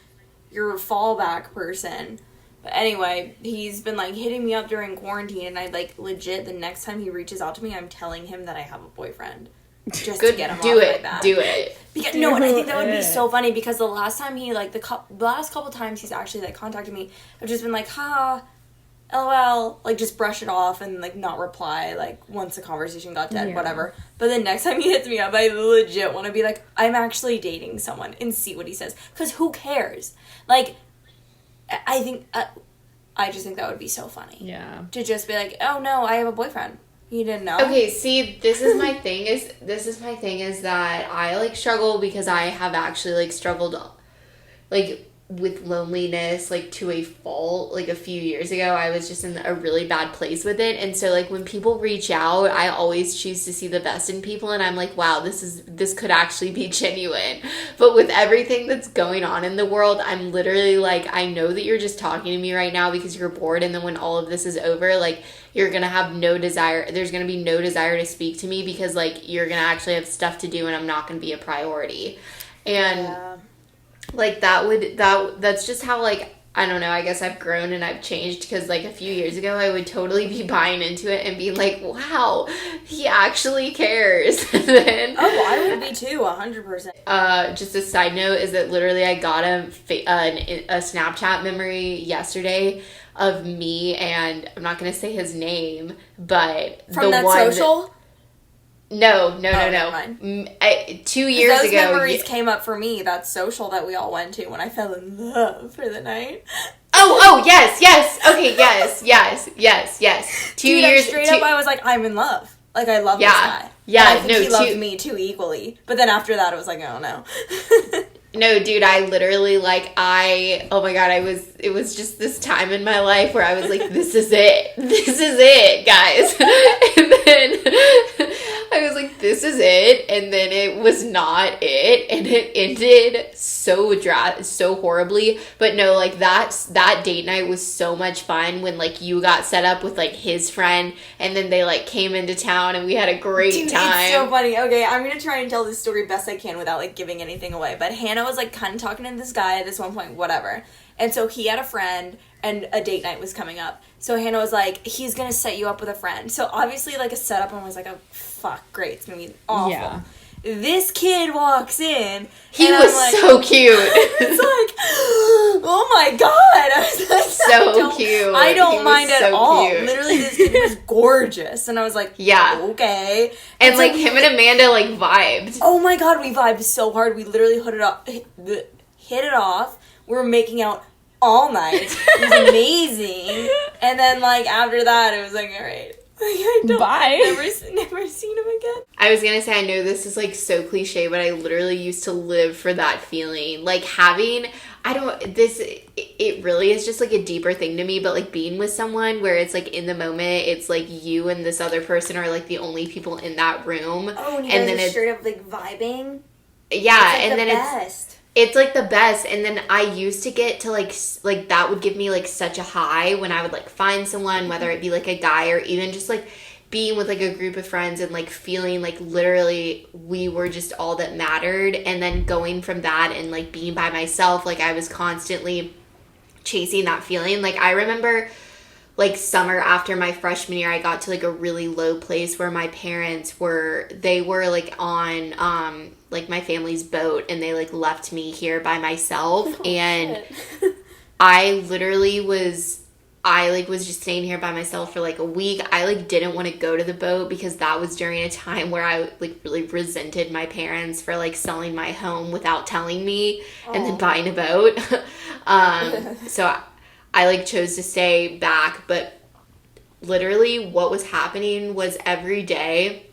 your fallback person. But anyway, he's been, like, hitting me up during quarantine, and I, like, legit, the next time he reaches out to me, I'm telling him that I have a boyfriend. Just to get him off my back. Do it. Because, no, and I think that would be so funny, because the last time he, like, the last couple times he's actually, like, contacted me, I've just been like, ha, LOL, like, just brush it off and, like, not reply, like, once the conversation got dead, whatever. But the next time he hits me up, I legit want to be like, I'm actually dating someone, and see what he says. Because who cares? Like... I just think that would be so funny. Yeah. To just be like, oh no, I have a boyfriend. You didn't know? Okay, see, this is my thing is that I, like, struggle because I have actually, like, struggled, like, with loneliness, like, to a fault. Like, a few years ago, I was just in a really bad place with it, and so, like, when people reach out, I always choose to see the best in people, and I'm like, wow, this could actually be genuine. But with everything that's going on in the world, I'm literally like, I know that you're just talking to me right now because you're bored, and then when all of this is over, like, you're gonna have there's gonna be no desire to speak to me because, like, you're gonna actually have stuff to do, and I'm not gonna be a priority. And like, that's just how, like, I don't know, I guess I've grown and I've changed, because, like, a few years ago, I would totally be buying into it and be like, wow, he actually cares. And then, I would be too, 100%. Just a side note is that literally I got a Snapchat memory yesterday of me, and I'm not going to say his name, but From that social? No. 2 years those ago. Those memories came up for me, that social that we all went to when I fell in love for the night. Oh, yes. Okay, yes. 2 years. Straight up, I was like, I'm in love. Like, I love this guy. Yeah, and I think he loved me too equally. But then after that, it was like, oh no. No, dude, I literally, like, oh my god, it was just this time in my life where I was like, this is it, guys. And then I was like, this is it, and then it was not it, and it ended so horribly. But no, like, that date night was so much fun when, like, you got set up with, like, his friend, and then they, like, came into town, and we had a great time. It's so funny. Okay, I'm gonna try and tell this story best I can without, like, giving anything away, but Hannah was, like, kind of talking to this guy at this one point, whatever. And so he had a friend, and a date night was coming up. So Hannah was like, he's gonna set you up with a friend. So obviously, like, a setup, and was like, oh, fuck, great, it's gonna be awful. Yeah. This kid walks in. He was like, so cute. It's like, oh my god. I was like, so cute. I don't mind at all. Cute. Literally, this kid was gorgeous. And I was like, yeah. Okay. And like, him and Amanda, like, vibed. Oh my god, we vibed so hard. We literally hit it off. We were making out all night. It was amazing. And then, like, after that, it was like, all right. Bye. Never seen him again. I was gonna say, I know this is like so cliche, but I literally used to live for that feeling. Like having, it really is just like a deeper thing to me, but like being with someone where it's like in the moment, it's like you and this other person are like the only people in that room. Oh, and you and guys then are straight up like vibing? Yeah, it's like and then best. it's like the best. And then I used to get to like that would give me like such a high when I would like find someone, whether it be like a guy or even just like being with like a group of friends and like feeling like literally we were just all that mattered. And then going from that and like being by myself, like I was constantly chasing that feeling. Like I remember like summer after my freshman year, I got to like a really low place where my parents were like on like my family's boat, and they like left me here by myself. And I literally was just staying here by myself for like a week. I like didn't want to go to the boat because that was during a time where I like really resented my parents for like selling my home without telling me and then buying a boat. So I like chose to stay back, but literally what was happening was every day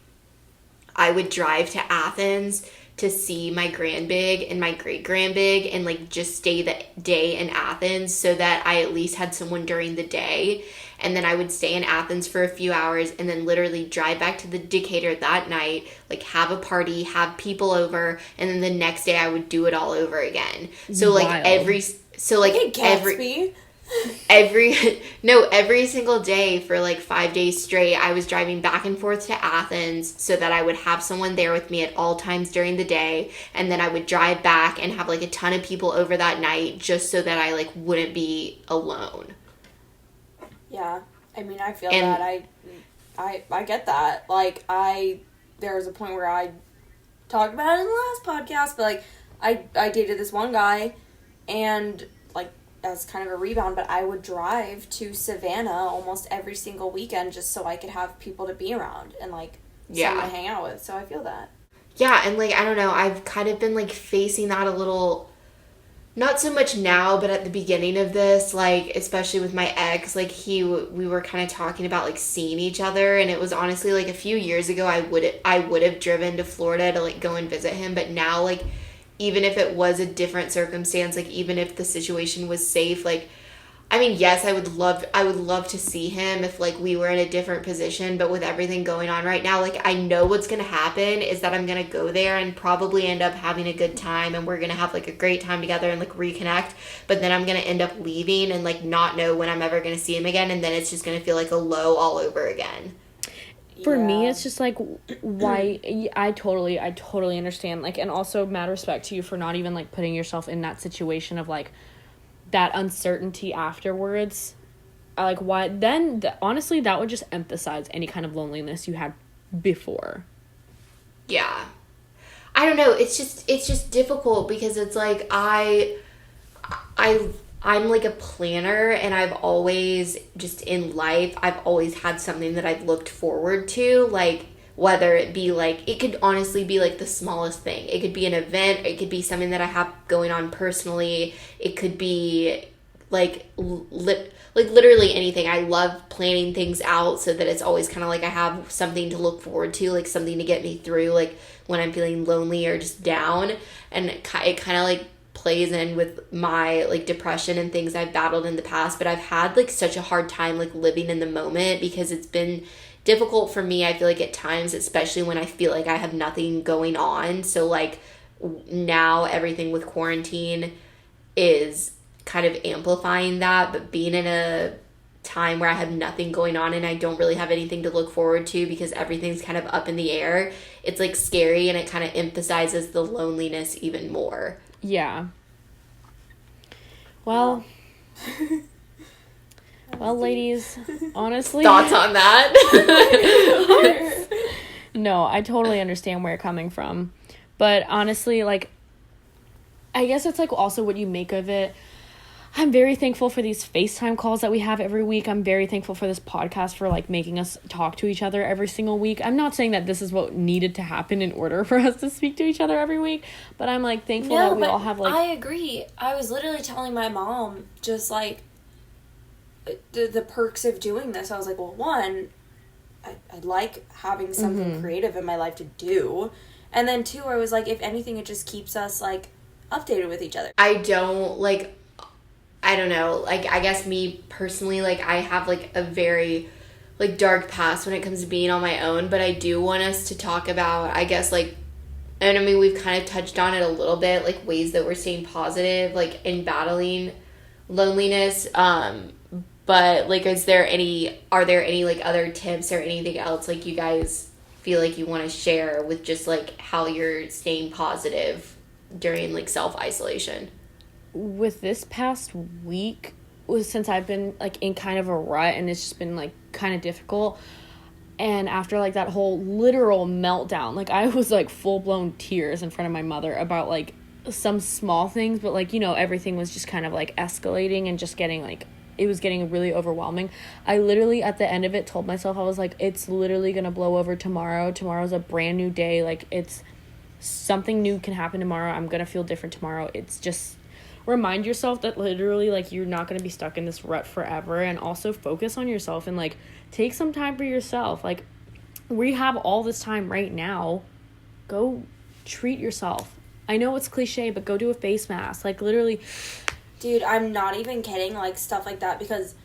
I would drive to Athens to see my grandbig and my great grandbig and like just stay the day in Athens so that I at least had someone during the day. And then I would stay in Athens for a few hours and then literally drive back to the Decatur that night, like have a party, have people over, and then the next day I would do it all over again. So like Wild. every single day for like 5 days straight, I was driving back and forth to Athens so that I would have someone there with me at all times during the day. And then I would drive back and have like a ton of people over that night just so that I like wouldn't be alone. Yeah. I mean, I feel that. I get that. Like, there was a point where I talked about it in the last podcast, but like, I dated this one guy, and like, as kind of a rebound, but I would drive to Savannah almost every single weekend just so I could have people to be around and like someone to hang out with. So I feel that. Yeah, and like I don't know, I've kind of been like facing that a little, not so much now, but at the beginning of this, like especially with my ex, like we were kind of talking about like seeing each other, and it was honestly like a few years ago I would have driven to Florida to like go and visit him, but now like even if it was a different circumstance, like even if the situation was safe, like, I mean, yes, I would love to see him if like we were in a different position, but with everything going on right now, like I know what's going to happen is that I'm going to go there and probably end up having a good time, and we're going to have like a great time together and like reconnect, but then I'm going to end up leaving and like not know when I'm ever going to see him again, and then it's just going to feel like a low all over again. For me, it's just like, why? I totally understand. Like, and also mad respect to you for not even like putting yourself in that situation of like that uncertainty afterwards. Like, why? Then honestly, that would just emphasize any kind of loneliness you had before. Yeah, I don't know. It's just difficult because it's like I'm like a planner, and I've always, just in life, I've always had something that I've looked forward to, like, whether it be, like, it could honestly be, like, the smallest thing. It could be an event, it could be something that I have going on personally, it could be, like, literally anything. I love planning things out so that it's always kind of like I have something to look forward to, like, something to get me through, like, when I'm feeling lonely or just down, and it kind of, like, plays in with my like depression and things I've battled in the past, but I've had like such a hard time like living in the moment because it's been difficult for me, I feel like, at times, especially when I feel like I have nothing going on. So like now everything with quarantine is kind of amplifying that, but being in a time where I have nothing going on and I don't really have anything to look forward to because everything's kind of up in the air, it's like scary, and it kind of emphasizes the loneliness even more. Yeah. Well, ladies, honestly... Thoughts on that? No, I totally understand where you're coming from. But honestly, like, I guess it's, like, also what you make of it. I'm very thankful for these FaceTime calls that we have every week. I'm very thankful for this podcast for, like, making us talk to each other every single week. I'm not saying that this is what needed to happen in order for us to speak to each other every week, but I'm, like, thankful that we all have, like... I agree. I was literally telling my mom just, like, the perks of doing this. I was like, well, one, I like having something creative in my life to do. And then 2, I was like, if anything, it just keeps us, like, updated with each other. I don't, like, I don't know, like, I guess me personally, like, I have, like, a very, like, dark past when it comes to being on my own, but I do want us to talk about, I guess, like, and I mean, we've kind of touched on it a little bit, like, ways that we're staying positive, like, in battling loneliness, but, like, are there any, like, other tips or anything else, like, you guys feel like you want to share with just, like, how you're staying positive during, like, self-isolation? With this past week, since I've been, like, in kind of a rut, and it's just been, like, kind of difficult, and after, like, that whole literal meltdown, like, I was, like, full-blown tears in front of my mother about, like, some small things, but, like, you know, everything was just kind of, like, escalating and just getting, like, it was getting really overwhelming. I literally, at the end of it, told myself, I was like, it's literally gonna blow over tomorrow. Tomorrow's a brand new day. Like, it's something new can happen tomorrow. I'm gonna feel different tomorrow. It's just remind yourself that literally, like, you're not gonna be stuck in this rut forever, and also focus on yourself and, like, take some time for yourself. Like, we have all this time right now. Go treat yourself. I know it's cliche, but go do a face mask. Like, literally. Dude, I'm not even kidding, like, stuff like that, because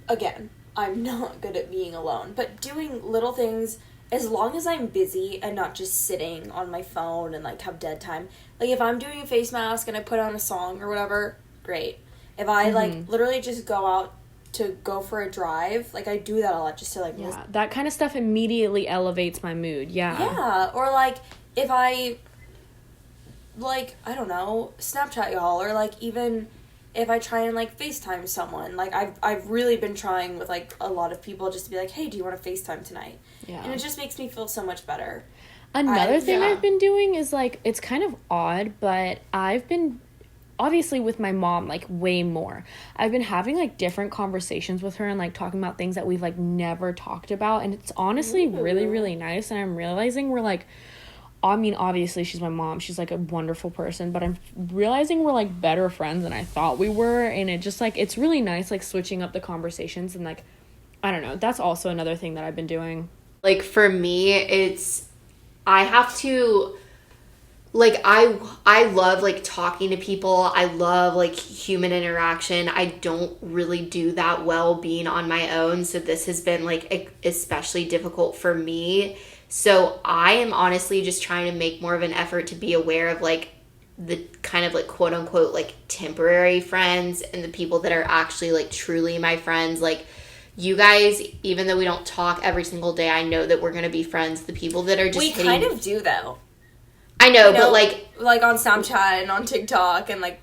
again, I'm not good at being alone, but doing little things, as long as I'm busy and not just sitting on my phone and, like, have dead time, like, if I'm doing a face mask and I put on a song or whatever, great. If I, like, literally just go out to go for a drive, like, I do that a lot just to, like, yeah, that kind of stuff immediately elevates my mood. Yeah, or, like, if I, like, I don't know, Snapchat y'all, or, like, even if I try and, like, FaceTime someone, like, I've really been trying with, like, a lot of people just to be like, hey, do you want to FaceTime tonight? Yeah. And it just makes me feel so much better. Another thing I've been doing is, like, it's kind of odd, but I've been, obviously with my mom, like, way more. I've been having, like, different conversations with her and, like, talking about things that we've, like, never talked about, and it's honestly really, really nice, and I'm realizing we're, like, I mean, obviously, she's my mom. She's, like, a wonderful person. But I'm realizing we're, like, better friends than I thought we were. And it just, like, it's really nice, like, switching up the conversations. And, like, I don't know. That's also another thing that I've been doing. Like, for me, it's, I have to, like, I love, like, talking to people. I love, like, human interaction. I don't really do that well being on my own. So this has been, like, especially difficult for me. So I am honestly just trying to make more of an effort to be aware of, like, the kind of, like, quote unquote, like, temporary friends and the people that are actually, like, truly my friends. Like, you guys, even though we don't talk every single day, I know that we're going to be friends. The people that are just we kind of do, though. I know, but, like on Snapchat and on TikTok, and, like,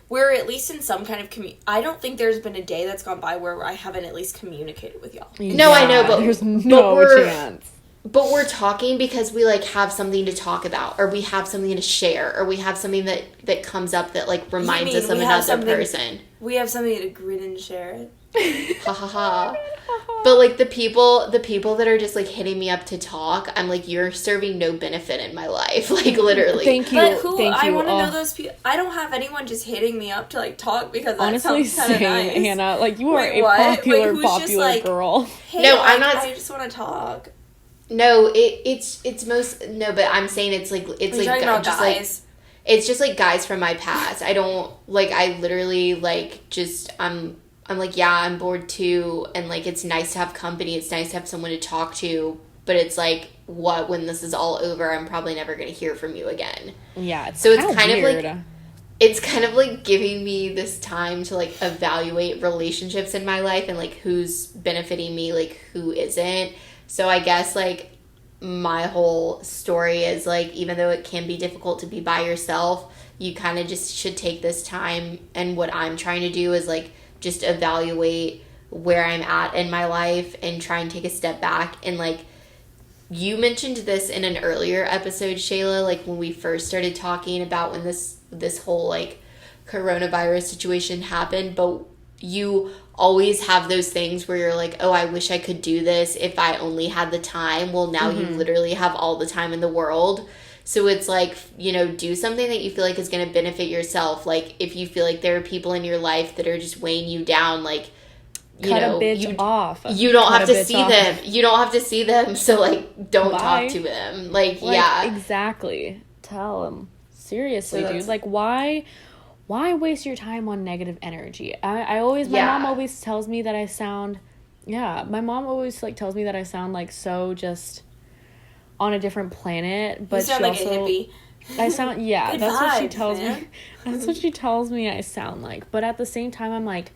we're at least in some kind of I don't think there's been a day that's gone by where I haven't at least communicated with y'all. No, I know, but there's no chance. But we're talking because we, like, have something to talk about, or we have something to share, or we have something that comes up that, like, reminds us of another person. We have something to grin and share it. Ha ha ha. But, like, the people that are just, like, hitting me up to talk, I'm like, you're serving no benefit in my life. Like, literally. Thank you. But Thank you. I want to know those people. I don't have anyone just hitting me up to, like, talk because that honestly, sounds kind of nice. Hannah. Like, you are a popular like, girl. Hey, no, like, I'm not. I just want to talk. No, it's most no, but I'm saying it's like just like it's just like guys from my past. I don't like I literally like just I'm like, yeah, I'm bored too, and like it's nice to have company, it's nice to have someone to talk to, but it's like what when this is all over, I'm probably never gonna hear from you again. Yeah, so it's kind of like it's kind of like giving me this time to like evaluate relationships in my life and like who's benefiting me, like who isn't. So I guess, like, my whole story is, like, even though it can be difficult to be by yourself, you kind of just should take this time. And what I'm trying to do is, like, just evaluate where I'm at in my life and try and take a step back. And, like, you mentioned this in an earlier episode, Shayla, like, when we first started talking about when this whole, like, coronavirus situation happened. But you always have those things where you're like, oh, I wish I could do this if I only had the time. Well, now you literally have all the time in the world. So it's like, you know, do something that you feel like is going to benefit yourself. Like, if you feel like there are people in your life that are just weighing you down, like, cut a bitch off. You don't have to see them. You don't have to see them, so, like, don't talk to them. Like, yeah. Exactly. Tell them. Seriously, dude. Like, why waste your time on negative energy? My mom always tells me that I sound, my mom always, like, tells me that I sound, like, so just on a different planet, but you sound like a hippie. I sound, that's what she tells man. me. That's what she tells me I sound like. But at the same time, I'm like,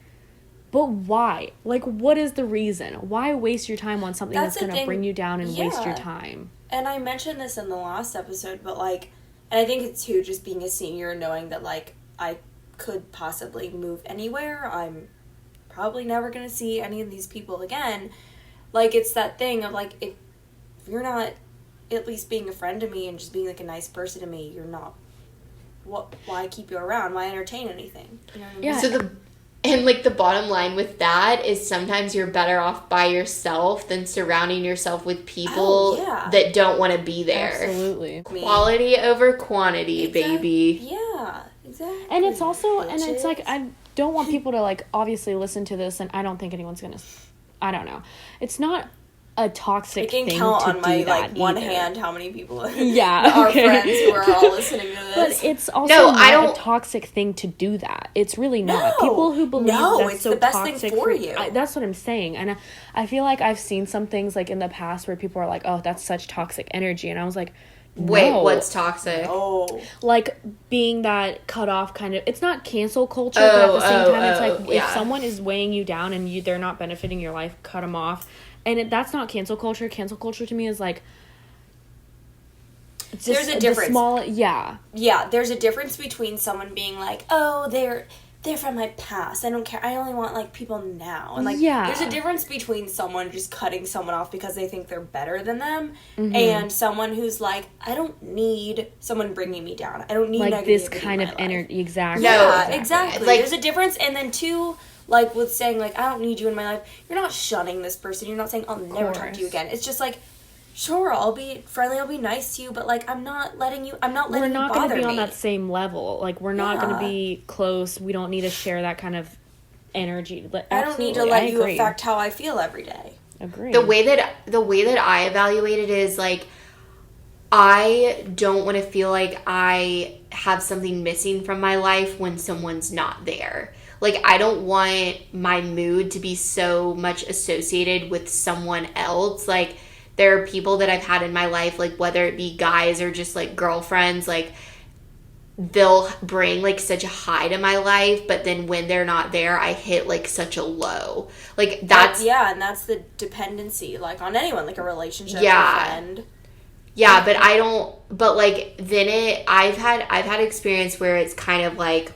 but why? Like, what is the reason? Why waste your time on something that's going to bring you down and waste your time? And I mentioned this in the last episode, but, like, and I think it's, too, just being a senior, knowing that, like, I could possibly move anywhere. I'm probably never going to see any of these people again. Like, it's that thing of, like, if you're not at least being a friend to me and just being, like, a nice person to me, you're not, why keep you around? Why entertain anything? You know what I mean? Yeah. So the bottom line with that is sometimes you're better off by yourself than surrounding yourself with people that don't want to be there. Absolutely. Quality over quantity, baby. Yeah, exactly. And it's also, and it's like, I don't want people to, like, obviously listen to this, and I don't think anyone's gonna, I don't know. It's not a toxic thing to do that. I can count on my, like, one hand how many people are okay. friends who are all listening to this. But it's also not a toxic thing to do that. It's really not. People who believe that's it's so the best toxic thing for you. That's what I'm saying. And I feel like I've seen some things, like, in the past where people are like, oh, that's such toxic energy. And I was like, no. Wait, what's toxic? Oh. Like, being that cut off kind of, it's not cancel culture, but at the same time, it's like, if someone is weighing you down and they're not benefiting your life, cut them off. And that's not cancel culture. Cancel culture to me is like, there's a difference. Yeah, there's a difference between someone being like, oh, they're from my past. I don't care. I only want, like, people now. And, like, there's a difference between someone just cutting someone off because they think they're better than them, and someone who's like, I don't need someone bringing me down. I don't need, like, this kind of energy. Exactly. No, exactly. Like, there's a difference. And then two, like, with saying, like, I don't need you in my life, you're not shunning this person. You're not saying, I'll never talk to you again. It's just like, sure, I'll be friendly, I'll be nice to you, but, like, I'm not letting you bother me. We're not going to be on that same level. Like, we're not going to be close. We don't need to share that kind of energy. I don't need to let you affect how I feel every day. Agree. The way that I evaluate it is, like, I don't want to feel like I have something missing from my life when someone's not there. Like, I don't want my mood to be so much associated with someone else. Like, there are people that I've had in my life, like, whether it be guys or just, like, girlfriends, like, they'll bring, like, such a high to my life, but then when they're not there, I hit, like, such a low. Like, that's... and that's the dependency, like, on anyone, like, a relationship, a friend. Yeah, but I don't... But, like, then I've had experience where it's kind of, like,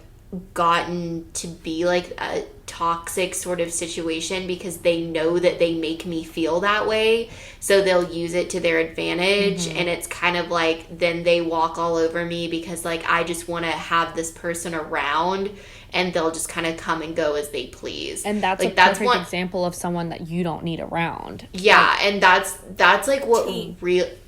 gotten to be, like, a toxic sort of situation because they know that they make me feel that way, so they'll use it to their advantage, and it's kind of like then they walk all over me because, like, I just want to have this person around, and they'll just kind of come and go as they please. And that's, like, a perfect example of someone that you don't need around. Yeah, and that's like what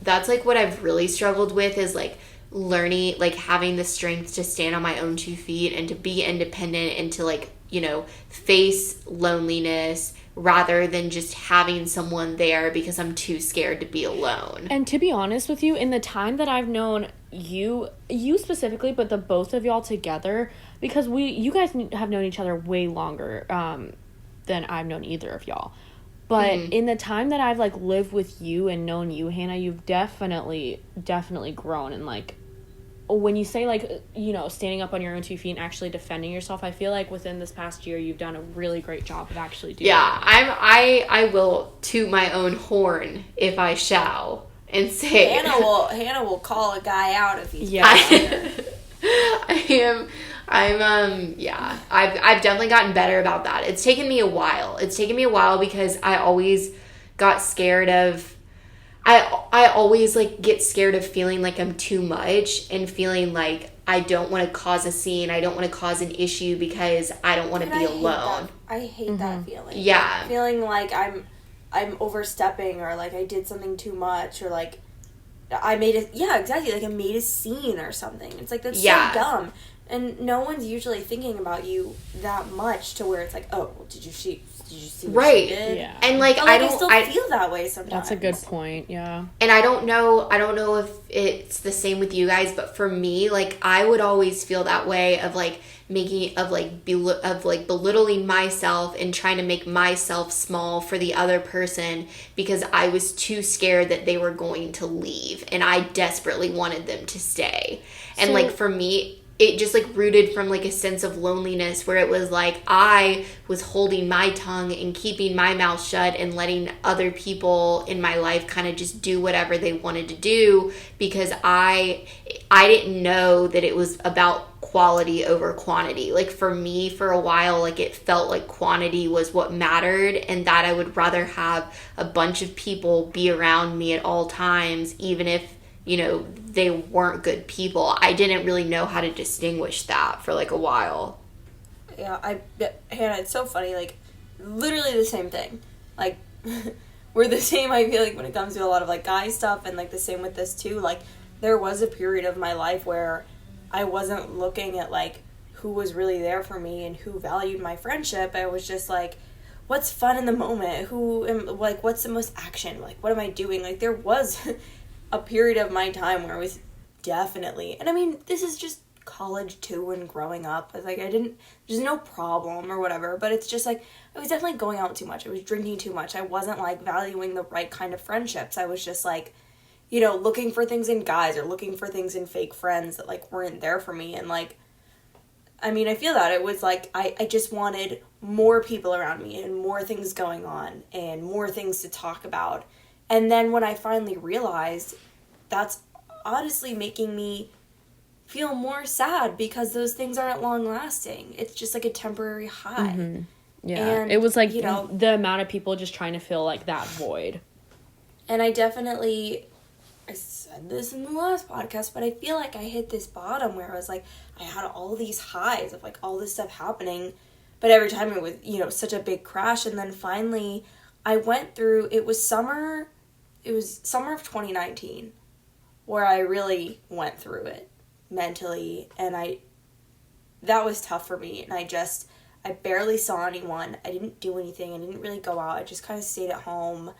that's like what I've really struggled with is, like, learning, like, having the strength to stand on my own 2 feet and to be independent and to, like, you know, face loneliness rather than just having someone there because I'm too scared to be alone. And to be honest with you, in the time that I've known you specifically, but the both of y'all together, because you guys have known each other way longer than I've known either of y'all. But in the time that I've, like, lived with you and known you, Hannah, you've definitely grown. And, like, when you say, like, you know, standing up on your own 2 feet and actually defending yourself, I feel like within this past year you've done a really great job of actually doing that. I will toot my own horn if I shall and say Hannah will call a guy out if he's I've definitely gotten better about that. It's taken me a while because I always got scared of I always, like, get scared of feeling like I'm too much and feeling like I don't want to cause a scene. I don't want to cause an issue because I don't want to be alone. I hate that feeling. Yeah. Feeling like I'm overstepping or, like, I did something too much or, like, I made like I made a scene or something. It's like, that's so dumb. And no one's usually thinking about you that much to where it's like, oh, well, did you see did you see what right. she did? Yeah. And like, But, like, I still feel that way sometimes. That's a good point. Yeah. And I don't know if it's the same with you guys, but for me, like, I would always feel that way of like belittling myself and trying to make myself small for the other person because I was too scared that they were going to leave and I desperately wanted them to stay. And like, for me, it just like rooted from like a sense of loneliness where it was like I was holding my tongue and keeping my mouth shut and letting other people in my life kind of just do whatever they wanted to do because I didn't know that it was about quality over quantity. Like for me, for a while, like it felt like quantity was what mattered and that I would rather have a bunch of people be around me at all times, even if, you know, they weren't good people. I didn't really know how to distinguish that for like a while. Yeah, Hannah, it's so funny, like, literally the same thing. Like, we're the same, I feel like, when it comes to a lot of, like, guy stuff, and, like, the same with this, too. Like, there was a period of my life where I wasn't looking at, like, who was really there for me and who valued my friendship. I was just, like, what's fun in the moment? What's the most action? Like, what am I doing? Like, there was a period of my time where I was definitely, and I mean, this is just college too and growing up. Like, there's no problem or whatever, but it's just like, I was definitely going out too much. I was drinking too much. I wasn't, like, valuing the right kind of friendships. I was just, like, you know, looking for things in guys or looking for things in fake friends that, like, weren't there for me. And, like, I mean, I feel that it was, like, I just wanted more people around me and more things going on and more things to talk about. And then when I finally realized, that's honestly making me feel more sad because those things aren't long lasting. It's just like a temporary high. Mm-hmm. Yeah. And, it was like, you know, the amount of people just trying to fill like that void. And I said this in the last podcast, but I feel like I hit this bottom where I was like, I had all these highs of like all this stuff happening, but every time it was, you know, such a big crash. And then finally I went through, it was summer of 2019 where I really went through it mentally, and that was tough for me, and I barely saw anyone. I didn't do anything. I didn't really go out. I just kind of stayed at home.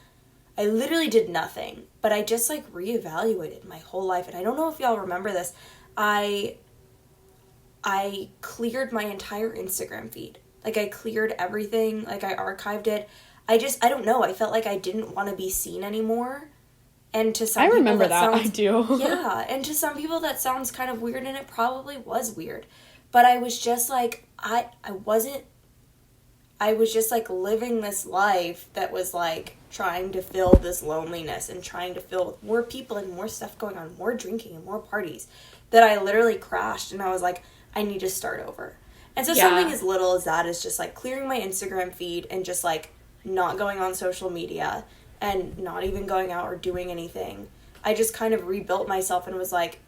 I literally did nothing, but I just like reevaluated my whole life. And I don't know if y'all remember this. I cleared my entire Instagram feed. Like, I cleared everything. Like, I archived it. I don't know. I felt like I didn't want to be seen anymore. And to some people, I remember that. I do. Yeah. And to some people, that sounds kind of weird, and it probably was weird. But I was just like, I was just like living this life that was like trying to fill this loneliness and trying to fill with more people and more stuff going on, more drinking and more parties, that I literally crashed, and I was like, I need to start over. And so something as little as that is just like clearing my Instagram feed and just like not going on social media and not even going out or doing anything. I just kind of rebuilt myself and was like,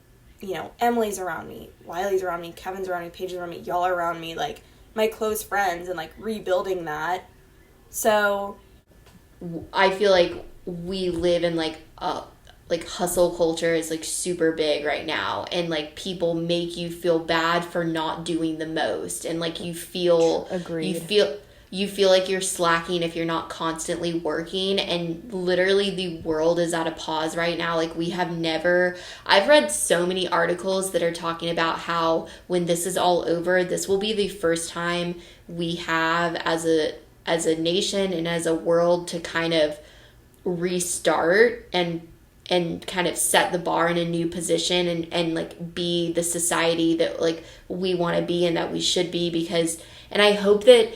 you know, Emily's around me, Wiley's around me, Kevin's around me, Paige's around me, y'all are around me, like my close friends, and like rebuilding that. So I feel like we live in like hustle culture is like super big right now, and like people make you feel bad for not doing the most, and like you feel you feel like you're slacking if you're not constantly working, and literally the world is at a pause right now. Like I've read so many articles that are talking about how when this is all over, this will be the first time we have as a nation and as a world to kind of restart and kind of set the bar in a new position and like be the society that like we want to be and that we should be, and I hope that,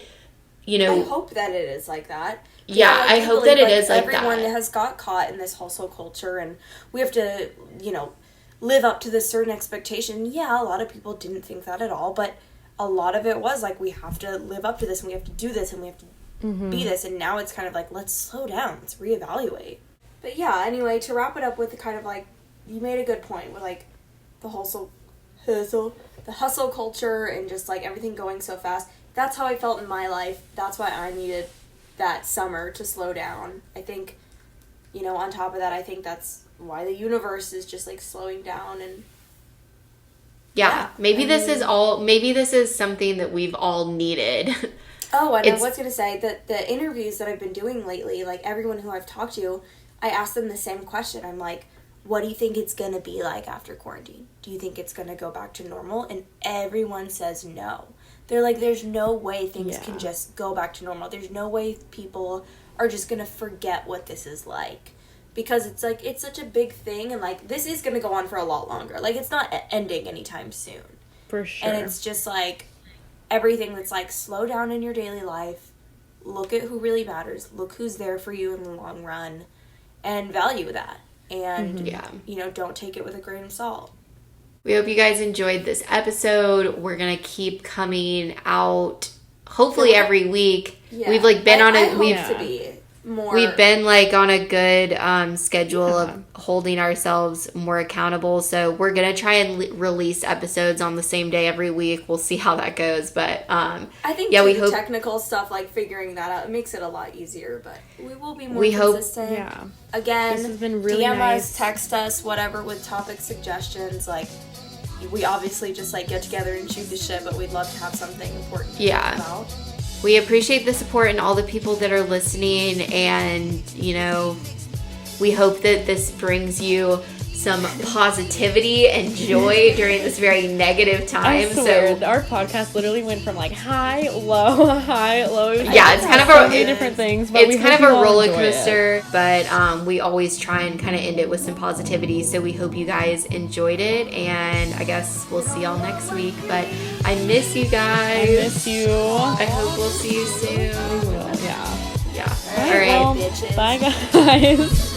you know, I hope that it is like that. Yeah, I hope that it is like that. Everyone has got caught in this hustle culture, and we have to, you know, live up to this certain expectation. Yeah, a lot of people didn't think that at all, but a lot of it was like, we have to live up to this, and we have to do this, and we have to be this, and now it's kind of like, let's slow down, let's reevaluate. But yeah, anyway, to wrap it up with the kind of like, you made a good point with like the hustle culture and just like everything going so fast. That's how I felt in my life. That's why I needed that summer to slow down. I think, you know, on top of that, I think that's why the universe is just like slowing down. And maybe this is something that we've all needed. Oh, and I was going to say that the interviews that I've been doing lately, like everyone who I've talked to, I ask them the same question. I'm like, what do you think it's going to be like after quarantine? Do you think it's going to go back to normal? And everyone says no. They're like, there's no way things can just go back to normal. There's no way people are just going to forget what this is like. Because it's like, it's such a big thing, and like, this is going to go on for a lot longer. Like, it's not ending anytime soon. For sure. And it's just like, everything that's like, slow down in your daily life, look at who really matters, look who's there for you in the long run, and value that. And, you know, don't take it with a grain of salt. We hope you guys enjoyed this episode. We're going to keep coming out, hopefully every week. Yeah. We've like been on a... We've been like on a good schedule of holding ourselves more accountable. So we're going to try and release episodes on the same day every week. We'll see how that goes. But I think we hope technical stuff, like figuring that out, it makes it a lot easier. But we will be more consistent. Again, this has been really DM us, text us, whatever, with topic suggestions. Like, we obviously just like get together and shoot the shit, but we'd love to have something important to talk about. We appreciate the support and all the people that are listening, and, you know, we hope that this brings you some positivity and joy during this very negative time. So our podcast literally went from like high, low. It's kind of so many different things. But it's kind of a roller coaster, but we always try and kind of end it with some positivity. So we hope you guys enjoyed it, and I guess we'll see y'all next week. But I miss you guys. I miss you. I hope we'll see you soon. We will. Yeah. All right. Well, bye guys.